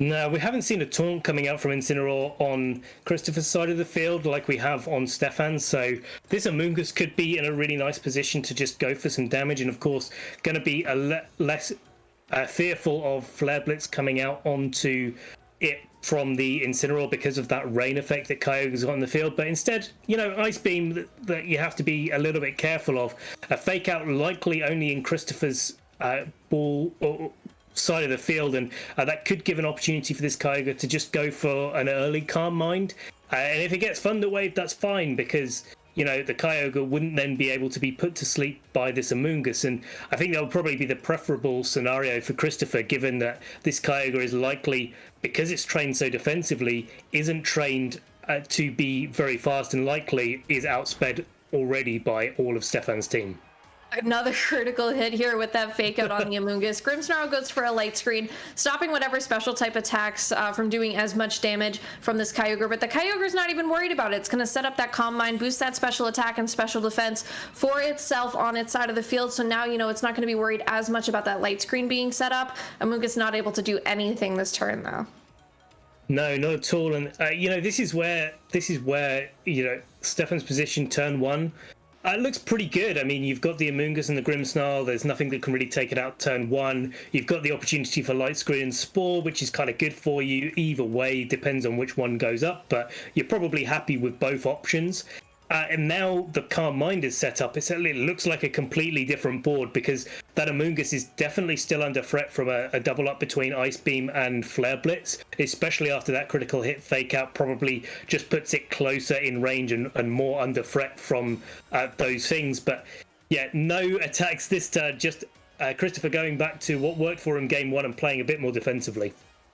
No, we haven't seen a taunt coming out from Incineroar on Christopher's side of the field like we have on Stefan's, so this Amoonguss could be in a really nice position to just go for some damage, and of course going to be less fearful of Flare Blitz coming out onto it from the Incineroar because of that rain effect that Kyogre's got on the field. But instead, you know, Ice Beam that you have to be a little bit careful of. A fake out likely only in Christopher's ball or side of the field, and that could give an opportunity for this Kyogre to just go for an early Calm Mind, and if it gets Thunder Wave, that's fine, because, you know, the Kyogre wouldn't then be able to be put to sleep by this Amoonguss, and I think that would probably be the preferable scenario for Christopher, given that this Kyogre is likely, because it's trained so defensively, isn't trained to be very fast, and likely is outsped already by all of Stefan's team. Another critical hit here with that fake out on the Amoonguss. Grimmsnarl goes for a light screen, stopping whatever special type attacks from doing as much damage from this Kyogre. But the Kyogre's not even worried about it. It's going to set up that Calm Mind, boost that special attack and special defense for itself on its side of the field. So now, you know, it's not going to be worried as much about that light screen being set up. Amoonguss not able to do anything this turn, though. No, not at all. And, you know, this is where, you know, Stefan's position turn 1, it looks pretty good. I mean, you've got the Amoonguss and the Grimmsnarl. There's nothing that can really take it out turn 1. You've got the opportunity for Light Screen and Spore, which is kind of good for you. Either way, depends on which one goes up, but you're probably happy with both options. And now the Calm Mind is set up. It looks like a completely different board, because that Amoonguss is definitely still under threat from a double up between Ice Beam and Flare Blitz, especially after that critical hit fake out probably just puts it closer in range and more under threat from those things. But yeah, no attacks this turn, just Christopher going back to what worked for him game 1 and playing a bit more defensively.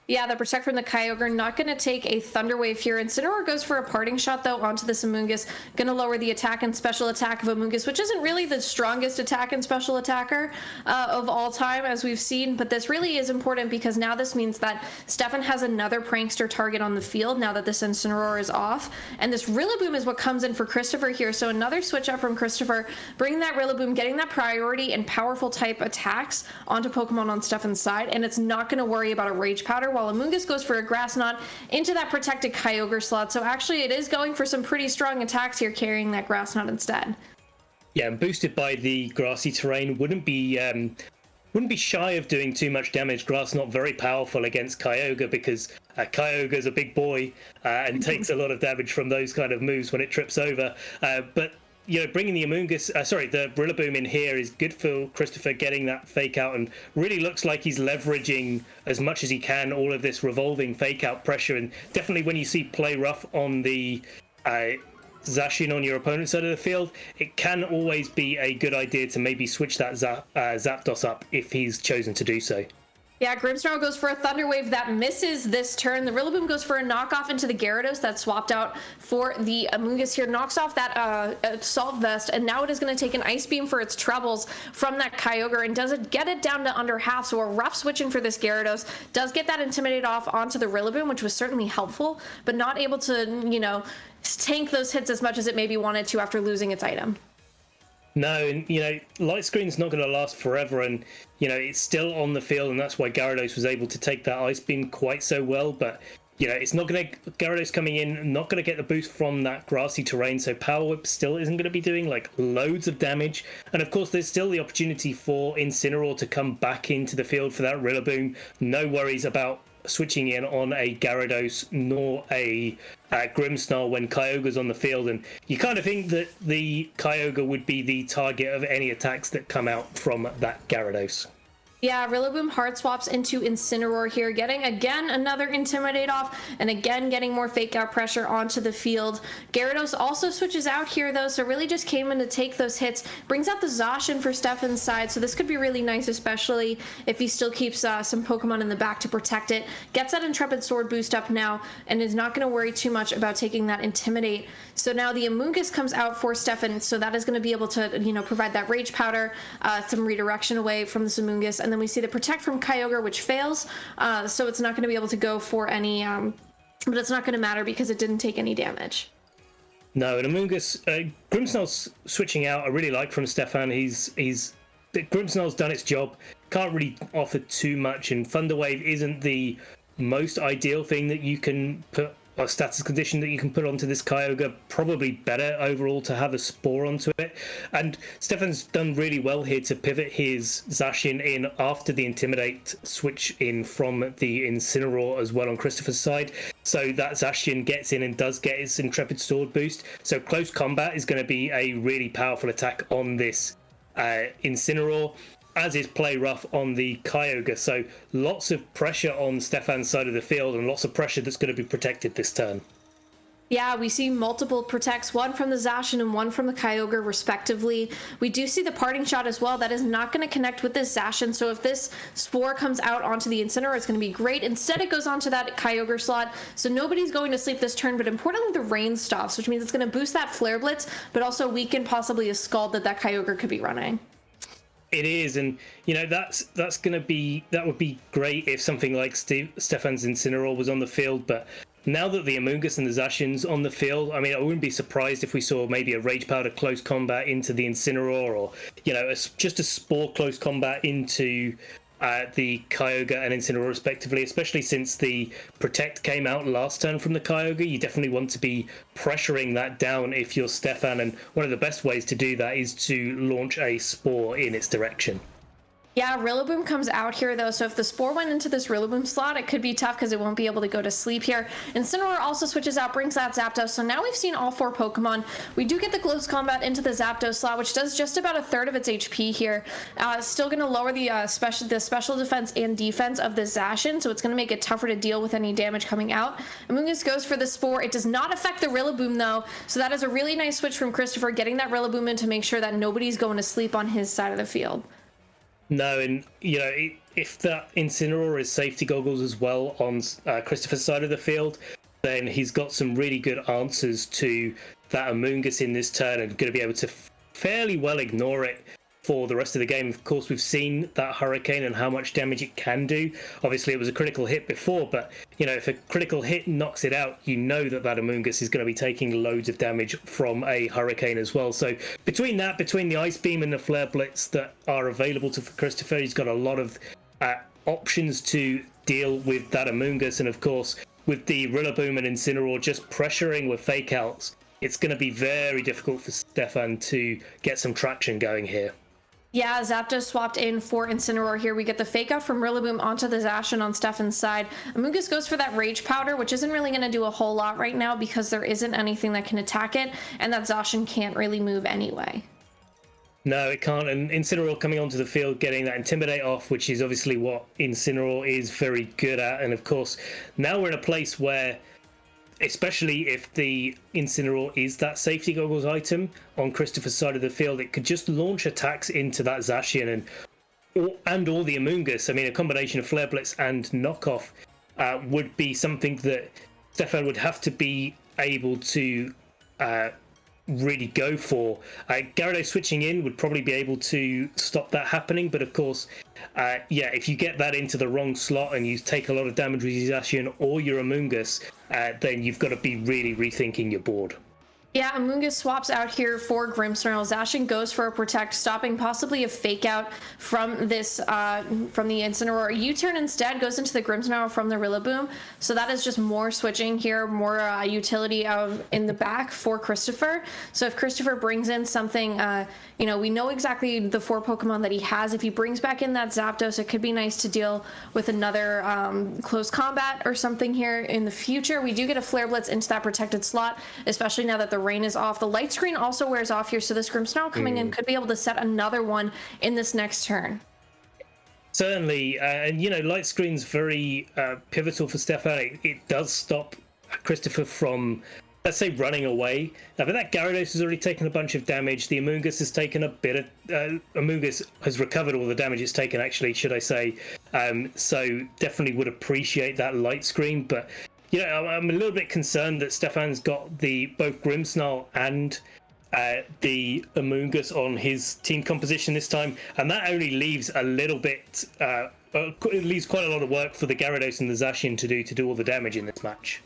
Yeah, the Protect from the Kyogre not going to take a Thunder Wave here. Incineroar goes for a Parting Shot, though, onto this Amoonguss. Going to lower the attack and special attack of Amoonguss, which isn't really the strongest attack and special attacker of all time, as we've seen. But this really is important, because now this means that Stefan has another Prankster target on the field now that this Incineroar is off. And this Rillaboom is what comes in for Christopher here. So another switch up from Christopher, bringing that Rillaboom, getting that priority and powerful type attacks onto Pokemon on Stefan's side. And it's not going to worry about a Rage Powder, while Amoonguss goes for a Grass Knot into that protected Kyogre slot. So actually it is going for some pretty strong attacks here, carrying that Grass Knot instead. Yeah, and boosted by the grassy terrain, wouldn't be shy of doing too much damage. Grass Knot very powerful against Kyogre, because Kyogre's a big boy and takes a lot of damage from those kind of moves when it trips over. But bringing the the Rillaboom in here is good for Christopher, getting that fake out, and really looks like he's leveraging as much as he can all of this revolving fake out pressure. And definitely when you see play rough on the Zacian on your opponent's side of the field, it can always be a good idea to maybe switch that Zapdos up if he's chosen to do so. Yeah, Grimmsnarl goes for a Thunder Wave that misses this turn. The Rillaboom goes for a knockoff into the Gyarados that's swapped out for the Amoonguss here. Knocks off that Assault Vest, and now it is going to take an Ice Beam for its troubles from that Kyogre, and does it get it down to under half. So a rough switching for this Gyarados. Does get that Intimidate off onto the Rillaboom, which was certainly helpful, but not able to, tank those hits as much as it maybe wanted to after losing its item. No, and Light Screen's not going to last forever, and it's still on the field, and that's why Gyarados was able to take that Ice Beam quite so well. But it's not going to, Gyarados coming in, not going to get the boost from that grassy terrain, so Power Whip still isn't going to be doing like loads of damage. And of course, there's still the opportunity for Incineroar to come back into the field for that Rillaboom. No worries about switching in on a Gyarados nor a Grimmsnarl when Kyogre's on the field, and you kind of think that the Kyogre would be the target of any attacks that come out from that Gyarados. Yeah, Rillaboom hard swaps into Incineroar here, getting again another Intimidate off, and again getting more fake out pressure onto the field. Gyarados also switches out here though, so really just came in to take those hits. Brings out the Zacian for Stefan's side, so this could be really nice, especially if he still keeps some Pokemon in the back to protect it. Gets that Intrepid Sword boost up now, and is not going to worry too much about taking that Intimidate. So now the Amoonguss comes out for Stefan, so that is going to be able to, provide that Rage Powder, some redirection away from this Amoonguss, and then we see the Protect from Kyogre, which fails, so it's not going to be able to go for any, but it's not going to matter because it didn't take any damage. No, and Amoonguss, Grimmsnarl's switching out, I really like from Stefan. Grimmsnarl's done its job, can't really offer too much, and Thunder Wave isn't the most ideal thing that you can put, a status condition that you can put onto this Kyogre. Probably better overall to have a Spore onto it. And Stefan's done really well here to pivot his Zacian in after the Intimidate switch in from the Incineroar as well on Christopher's side. So that Zacian gets in and does get his Intrepid Sword boost. So close combat is going to be a really powerful attack on this Incineroar, as is play rough on the Kyogre. So lots of pressure on Stefan's side of the field, and lots of pressure that's going to be protected this turn. Yeah, we see multiple protects, one from the Zacian and one from the Kyogre respectively. We do see the Parting Shot as well. That is not going to connect with this Zacian, so if this Spore comes out onto the Incineroar, it's going to be great. Instead, it goes onto that Kyogre slot, so nobody's going to sleep this turn, but importantly, the rain stops, which means it's going to boost that Flare Blitz, but also weaken possibly a Scald that Kyogre could be running. It is, and that's going to be, that would be great if something like Stefan's Incineroar was on the field. But now that the Amoonguss and the Zacian's on the field, I mean, I wouldn't be surprised if we saw maybe a Rage Powder close combat into the Incineroar, or just a Spore close combat into the Kyogre and Incineroar respectively, especially since the Protect came out last turn from the Kyogre. You definitely want to be pressuring that down if you're Stefan, and one of the best ways to do that is to launch a Spore in its direction. Yeah, Rillaboom comes out here though, so if the Spore went into this Rillaboom slot, it could be tough because it won't be able to go to sleep here. Incineroar also switches out, brings that Zapdos, so now we've seen all four Pokemon. We do get the close combat into the Zapdos slot, which does just about a third of its HP here. Still going to lower the special defense and defense of the Zacian, so it's going to make it tougher to deal with any damage coming out. Amoonguss goes for the Spore. It does not affect the Rillaboom though, so that is a really nice switch from Christopher, getting that Rillaboom in to make sure that nobody's going to sleep on his side of the field. No, and if that Incineroar is safety goggles as well on Christopher's side of the field, then he's got some really good answers to that Amoonguss in this turn, and going to be able to fairly well ignore it for the rest of the game. Of course, we've seen that Hurricane and how much damage it can do. Obviously, it was a critical hit before, but if a critical hit knocks it out, that Amoonguss is going to be taking loads of damage from a Hurricane as well. So between the Ice Beam and the Flare Blitz that are available to Christopher, he's got a lot of options to deal with that Amoonguss. And of course, with the Rillaboom and Incineroar just pressuring with fake outs, it's going to be very difficult for Stefan to get some traction going here. Yeah, Zapdos swapped in for Incineroar here. We get the fake out from Rillaboom onto the Zacian on Stefan's side. Amoonguss goes for that Rage Powder, which isn't really going to do a whole lot right now because there isn't anything that can attack it, and that Zacian can't really move anyway. No, it can't. And Incineroar coming onto the field, getting that Intimidate off, which is obviously what Incineroar is very good at. And of course, now we're in a place where, especially if the Incineroar is that safety goggles item on Christopher's side of the field, it could just launch attacks into that Zacian and all the Amoonguss. I mean, a combination of Flare Blitz and Knockoff would be something that Stefan would have to be able to really go for. Gyarados switching in would probably be able to stop that happening, but of course, yeah, if you get that into the wrong slot and you take a lot of damage with your Zacian or your Amoonguss, then you've got to be really rethinking your board. Yeah, Amoonguss swaps out here for Grimmsnarl. Zacian goes for a Protect, stopping possibly a Fake Out from this, from the Incineroar. U-turn instead goes into the Grimmsnarl from the Rillaboom. So that is just more switching here, more utility out in the back for Christopher. So if Christopher brings in something, you know, we know exactly the 4 Pokemon that he has. If he brings back in that Zapdos, it could be nice to deal with another close combat or something here in the future. We do get a Flare Blitz into that protected slot, especially now that the rain is off. The light screen also wears off here, so this Grimmsnarl coming in could be able to set another one in this next turn. Certainly, and you know, light screen's very pivotal for Stefan. It does stop Christopher from, let's say, running away. But that Gyarados has already taken a bunch of damage. The Amoonguss has taken a bit of... Amoonguss has recovered all the damage it's taken, actually, should I say. So definitely would appreciate that light screen, but you know, I'm a little bit concerned that Stefan's got both Grimmsnarl and the Amoonguss on his team composition this time, and that only leaves a little bit, it leaves quite a lot of work for the Gyarados and the Zacian to do all the damage in this match.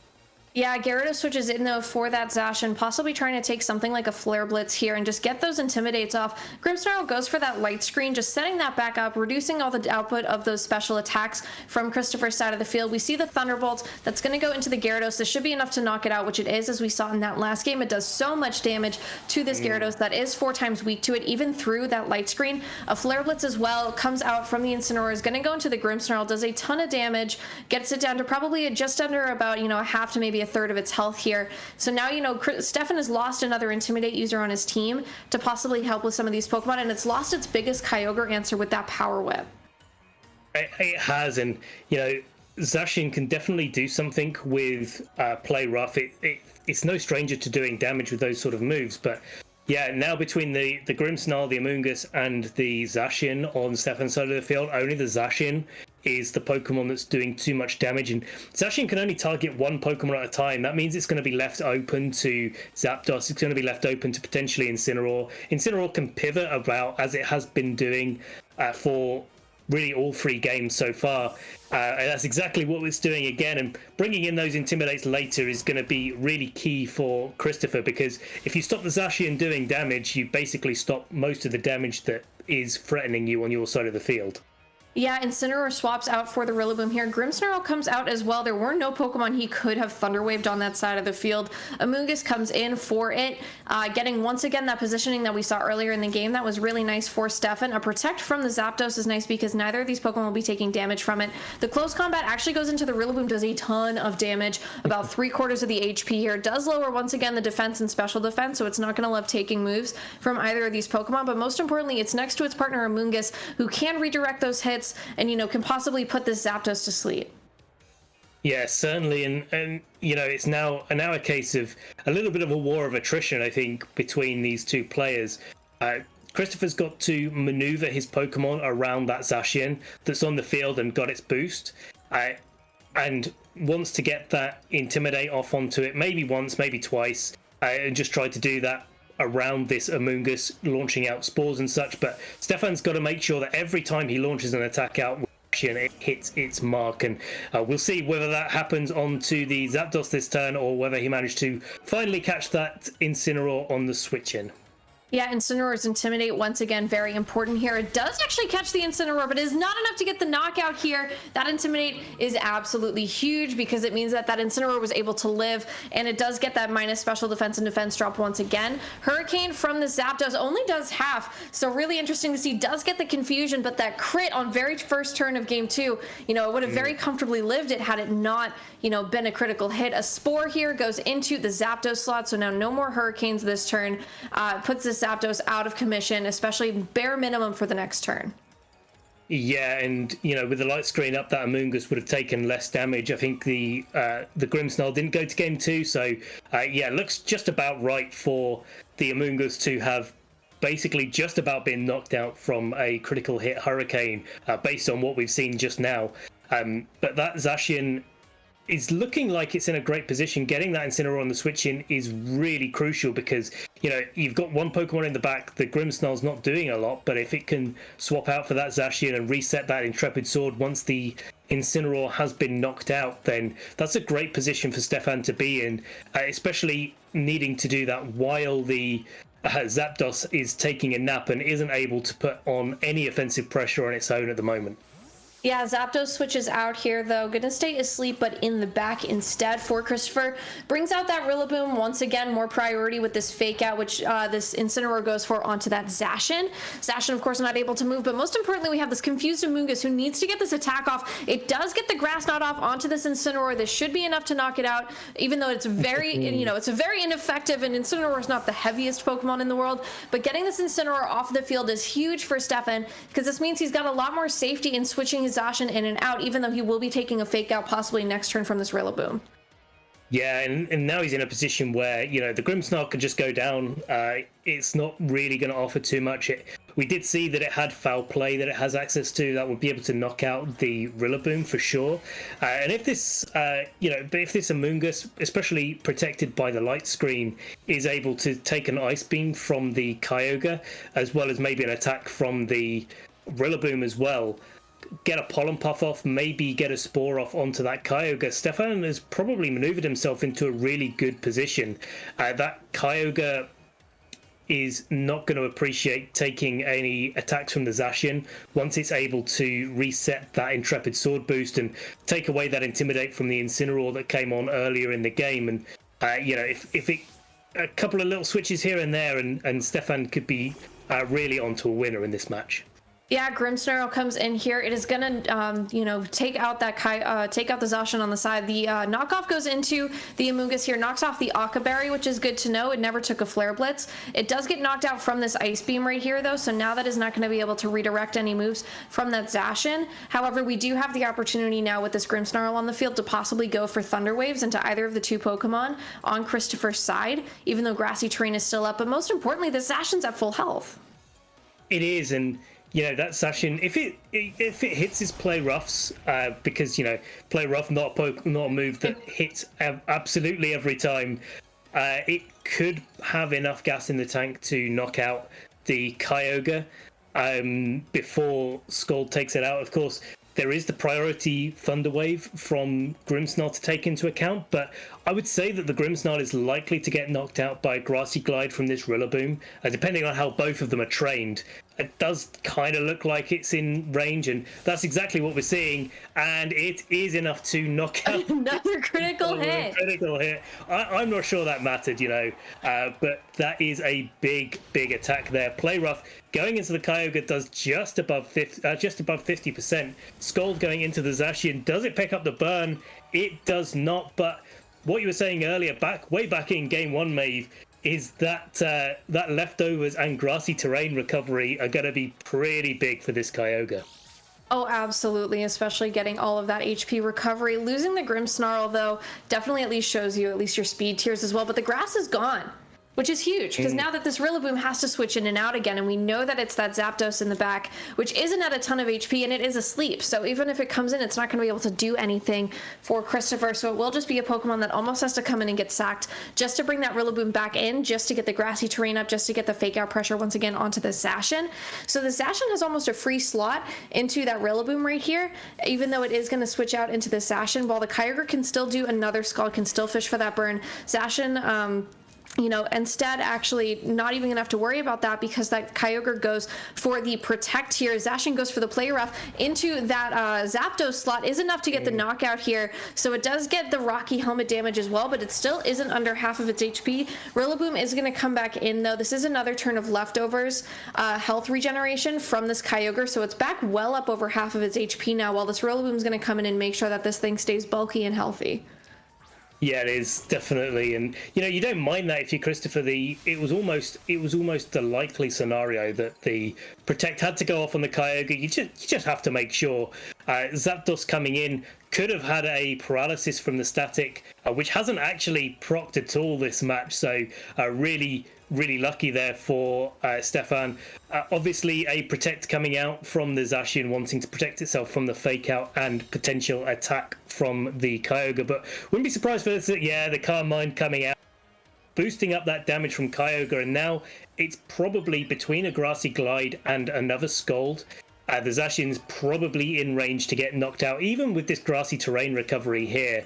Yeah, Gyarados switches in though for that Zacian, possibly trying to take something like a Flare Blitz here and just get those Intimidates off. Grimmsnarl goes for that light screen, just setting that back up, reducing all the output of those special attacks from Christopher's side of the field. We see the Thunderbolt that's going to go into the Gyarados. This should be enough to knock it out, which it is, as we saw in that last game. It does so much damage to this Gyarados that is 4 times weak to it, even through that light screen. A Flare Blitz as well comes out from the Incineroar, is going to go into the Grimmsnarl, does a ton of damage, gets it down to probably just under about, you know, a half to maybe a third of its health here. So now, you know, Stefan has lost another Intimidate user on his team to possibly help with some of these Pokemon, and it's lost its biggest Kyogre answer with that Power Whip. It has, and, you know, Zacian can definitely do something with Play Rough. It's no stranger to doing damage with those sort of moves, but yeah, now between the Grimmsnarl, the Amoonguss, and the Zacian on Stefan's side of the field, only the Zacian is the Pokemon that's doing too much damage, and Zacian can only target one Pokemon at a time. That means it's going to be left open to Zapdos, it's going to be left open to potentially Incineroar. Incineroar can pivot about, as it has been doing for really all 3 games so far, and that's exactly what it's doing again, and bringing in those Intimidates later is going to be really key for Christopher, because if you stop the Zacian doing damage, you basically stop most of the damage that is threatening you on your side of the field. Yeah, Incineroar swaps out for the Rillaboom here. Grimmsnarl comes out as well. There were no Pokemon he could have Thunder Waved on that side of the field. Amoonguss comes in for it, getting once again that positioning that we saw earlier in the game. That was really nice for Stefan. A Protect from the Zapdos is nice because neither of these Pokemon will be taking damage from it. The close combat actually goes into the Rillaboom, does a ton of damage, about 3/4 of the HP here. Does lower once again the defense and special defense, so it's not going to love taking moves from either of these Pokemon, but most importantly, it's next to its partner Amoonguss, who can redirect those hits and, you know, can possibly put this Zapdos to sleep. Yeah, certainly, and you know, it's now a case of a little bit of a war of attrition, I think, between these 2 players. Christopher's got to maneuver his Pokemon around that Zacian that's on the field and got its boost, and wants to get that Intimidate off onto it, maybe once, maybe twice, and just try to do that around this Amoonguss, launching out spores and such. But Stefan's got to make sure that every time he launches an attack out, it hits its mark, and we'll see whether that happens onto the Zapdos this turn, or whether he managed to finally catch that Incineroar on the switch in. Yeah, Incineroar's Intimidate, once again, very important here. It does actually catch the Incineroar, but it is not enough to get the knockout here. That Intimidate is absolutely huge because it means that that Incineroar was able to live, and it does get that minus special defense and defense drop once again. Hurricane from the Zapdos only does half, so really interesting to see. Does get the confusion, but that crit on very first turn of game 2, you know, it would have very comfortably lived it had it not, you know, been a critical hit. A Spore here goes into the Zapdos slot, so now no more Hurricanes this turn. Puts this Zapdos out of commission, especially bare minimum for the next turn. Yeah, and you know, with the light screen up, that Amoonguss would have taken less damage. I think the Grimmsnarl didn't go to game 2, so yeah, looks just about right for the Amoonguss to have basically just about been knocked out from a critical hit Hurricane, based on what we've seen just now. But that Zacian is looking like it's in a great position. Getting that Incineroar on the switch in is really crucial because, you know, you've got one Pokemon in the back. The Grimmsnarl's not doing a lot, but if it can swap out for that Zacian and reset that Intrepid Sword once the Incineroar has been knocked out, then that's a great position for Stefan to be in, especially needing to do that while the Zapdos is taking a nap and isn't able to put on any offensive pressure on its own at the moment. Yeah, Zapdos switches out here, though. Gonna stay asleep, but in the back instead for Christopher. Brings out that Rillaboom. Once again, more priority with this fake out, which this Incineroar goes for onto that Zacian. Zacian, of course, not able to move, but most importantly, we have this confused Amoonguss who needs to get this attack off. It does get the Grass Knot off onto this Incineroar. This should be enough to knock it out, even though it's very, you know, it's a very ineffective, and Incineroar is not the heaviest Pokemon in the world, but getting this Incineroar off the field is huge for Stefan, because this means he's got a lot more safety in switching his Zacian in and out, even though he will be taking a fake out possibly next turn from this Rillaboom. Yeah, and now he's in a position where, you know, the Grimmsnarl can just go down. It's not really going to offer too much. We did see that it had foul play that it has access to that would be able to knock out the Rillaboom for sure. And if this, you know, if this Amoonguss, especially protected by the light screen, is able to take an Ice Beam from the Kyogre, as well as maybe an attack from the Rillaboom as well, get a Pollen Puff off, maybe get a Spore off onto that Kyogre, Stefan has probably maneuvered himself into a really good position. That Kyogre is not going to appreciate taking any attacks from the Zacian once it's able to reset that Intrepid Sword boost and take away that Intimidate from the Incineroar that came on earlier in the game. And you know, if it, a couple of little switches here and there, and Stefan could be really onto a winner in this match. Yeah, Grimmsnarl comes in here. It is gonna, you know, take out that take out the Zacian on the side. The knockoff goes into the Amoonguss here, knocks off the Akaberry, which is good to know. It never took a Flare Blitz. It does get knocked out from this Ice Beam right here, though, so now that is not going to be able to redirect any moves from that Zacian. However, we do have the opportunity now with this Grimmsnarl on the field to possibly go for Thunder Waves into either of the two Pokemon on Christopher's side, even though Grassy Terrain is still up. But most importantly, the Zacian's at full health. It is, and you know, that Zacian, if it hits his Play Roughs, because, you know, Play Rough, not a move that hits absolutely every time, it could have enough gas in the tank to knock out the Kyogre before Scald takes it out. Of course, there is the priority Thunder Wave from Grimmsnarl to take into account, but I would say that the Grimmsnarl is likely to get knocked out by a Grassy Glide from this Rillaboom, depending on how both of them are trained. It does kind of look like it's in range, and that's exactly what we're seeing, and it is enough to knock out another critical hit. I'm not sure that mattered, you know, but that is a big attack there. Play Rough going into the Kyogre does just above 50%. Scald going into the Zacian, does it pick up the burn? It does not, but what you were saying earlier, way back in game 1, Maeve, is that that leftovers and Grassy Terrain recovery are going to be pretty big for this Kyogre. Oh, absolutely, especially getting all of that HP recovery. Losing the Grimmsnarl, though, definitely at least shows you at least your speed tiers as well, but the grass is gone, which is huge, because now that this Rillaboom has to switch in and out again, and we know that it's that Zapdos in the back, which isn't at a ton of HP, and it is asleep, so even if it comes in, it's not going to be able to do anything for Christopher, so it will just be a Pokemon that almost has to come in and get sacked just to bring that Rillaboom back in, just to get the Grassy Terrain up, just to get the fake out pressure once again onto the Zacian. So the Zacian has almost a free slot into that Rillaboom right here, even though it is going to switch out into the Zacian, while the Kyogre can still do another Scald, can still fish for that burn. Zacian, instead actually not even gonna have to worry about that because that Kyogre goes for the protect here. Zacian goes for the play rough into that Zapdos slot is enough to get the knockout here. So it does get the Rocky helmet damage as well, but it still isn't under half of its HP. Rillaboom is gonna come back in though. This is another turn of leftovers health regeneration from this Kyogre. So it's back well up over half of its HP now, while this Rillaboom is gonna come in and make sure that this thing stays bulky and healthy. Yeah, it is definitely, and you don't mind that if you're Christopher. It was almost the likely scenario that the protect had to go off on the Kyogre. You just have to make sure. Zapdos coming in could have had a paralysis from the static, which hasn't actually procced at all this match. So really lucky there for Stefan. Obviously, a protect coming out from the Zacian, wanting to protect itself from the fake out and potential attack from the Kyogre. But wouldn't be surprised for this. Yeah, the Carmine coming out, boosting up that damage from Kyogre. And now it's probably between a Grassy Glide and another Scald. The Zacian's probably in range to get knocked out, even with this grassy terrain recovery here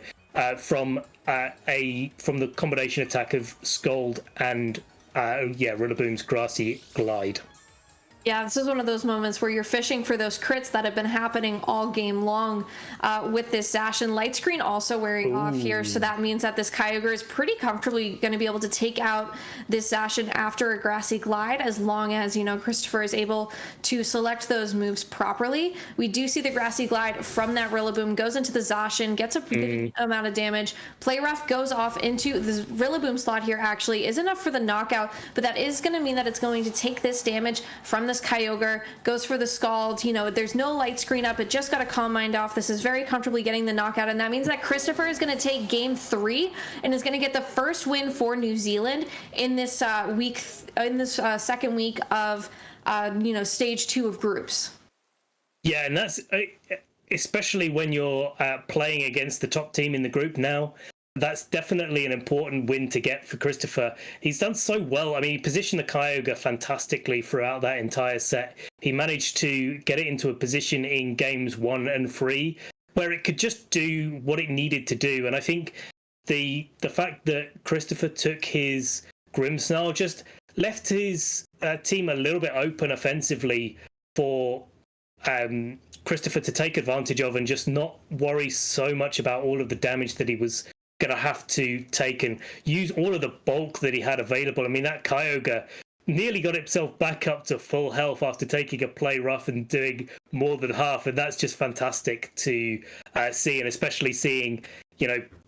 from the combination attack of Scald and Rillaboom's Grassy Glide. Yeah, this is one of those moments where you're fishing for those crits that have been happening all game long with this Zacian. Light Screen also wearing off here, so that means that this Kyogre is pretty comfortably going to be able to take out this Zacian after a Grassy Glide, as long as, Christopher is able to select those moves properly. We do see the Grassy Glide from that Rillaboom, goes into the Zacian, gets a good amount of damage. Play Rough goes off into the Rillaboom slot here, actually, is enough for the knockout, but that is going to mean that it's going to take this damage from the Kyogre, goes for the Scald. There's no Light Screen up. It just got a Calm Mind off. This is very comfortably getting the knockout, and that means that Christopher is going to take game 3 and is going to get the first win for New Zealand in this second week of stage 2 of groups. Yeah, and that's especially when you're playing against the top team in the group now. That's definitely an important win to get for Christopher. He's done so well. I mean, he positioned the Kyogre fantastically throughout that entire set. He managed to get it into a position in games 1 and 3 where it could just do what it needed to do. And I think the fact that Christopher took his Grimmsnarl just left his team a little bit open offensively for Christopher to take advantage of and just not worry so much about all of the damage that he was going to have to take and use all of the bulk that he had available. I mean, that Kyogre nearly got himself back up to full health after taking a play rough and doing more than half, and that's just fantastic to see, and especially seeing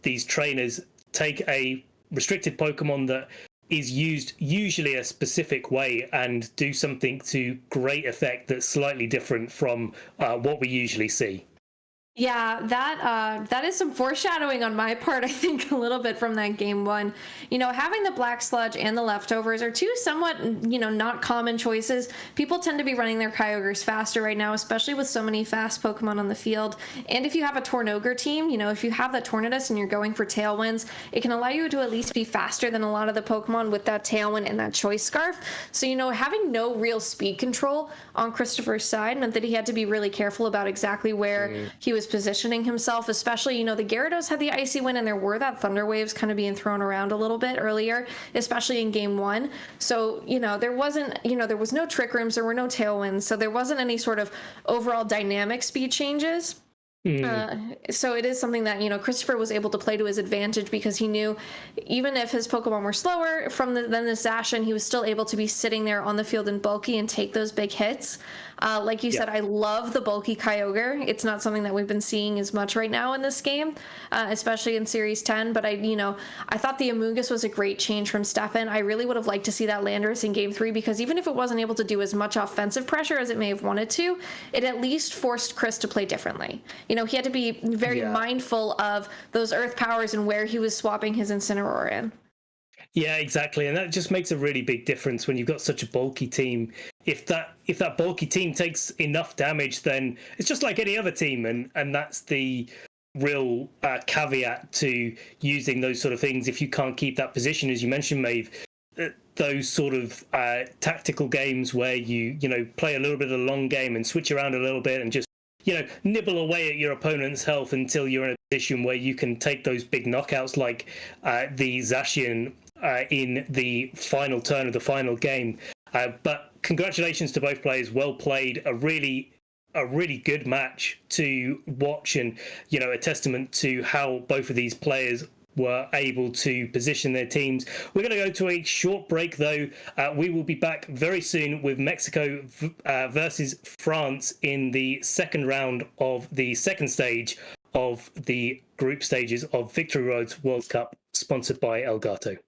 these trainers take a restricted Pokemon that is used usually a specific way and do something to great effect that's slightly different from what we usually see. Yeah, that is some foreshadowing on my part, I think, a little bit from that game 1. Having the Black Sludge and the Leftovers are two somewhat, not common choices. People tend to be running their Kyogres faster right now, especially with so many fast Pokemon on the field. And if you have a Tornogre team, if you have that Tornadus and you're going for Tailwinds, it can allow you to at least be faster than a lot of the Pokemon with that Tailwind and that Choice Scarf. So, having no real speed control on Christopher's side meant that he had to be really careful about exactly where he was positioning himself, especially, the Gyarados had the Icy Wind and there were that Thunder Waves kind of being thrown around a little bit earlier, especially in game 1. So, there wasn't, there was no Trick Rooms, there were no Tailwinds, so there wasn't any sort of overall dynamic speed changes. So it is something that, Christopher was able to play to his advantage because he knew even if his Pokemon were slower than the Zacian, he was still able to be sitting there on the field and bulky and take those big hits. Like you said, I love the bulky Kyogre. It's not something that we've been seeing as much right now in this game, especially in Series 10. But I thought the Amoonguss was a great change from Stefan. I really would have liked to see that Landorus in Game 3 because even if it wasn't able to do as much offensive pressure as it may have wanted to, it at least forced Chris to play differently. He had to be very mindful of those Earth powers and where he was swapping his Incineroar in. Yeah, exactly, and that just makes a really big difference when you've got such a bulky team. If that bulky team takes enough damage, then it's just like any other team, and that's the real caveat to using those sort of things. If you can't keep that position, as you mentioned, Maeve, those sort of tactical games where you play a little bit of a long game and switch around a little bit and just nibble away at your opponent's health until you're in a position where you can take those big knockouts like the Zacian in the final turn of the final game. But congratulations to both players. Well played. A really good match to watch, and a testament to how both of these players were able to position their teams. We're going to go to a short break, though. We will be back very soon with Mexico versus France in the second round of the second stage of the group stages of Victory Road's World Cup, sponsored by Elgato.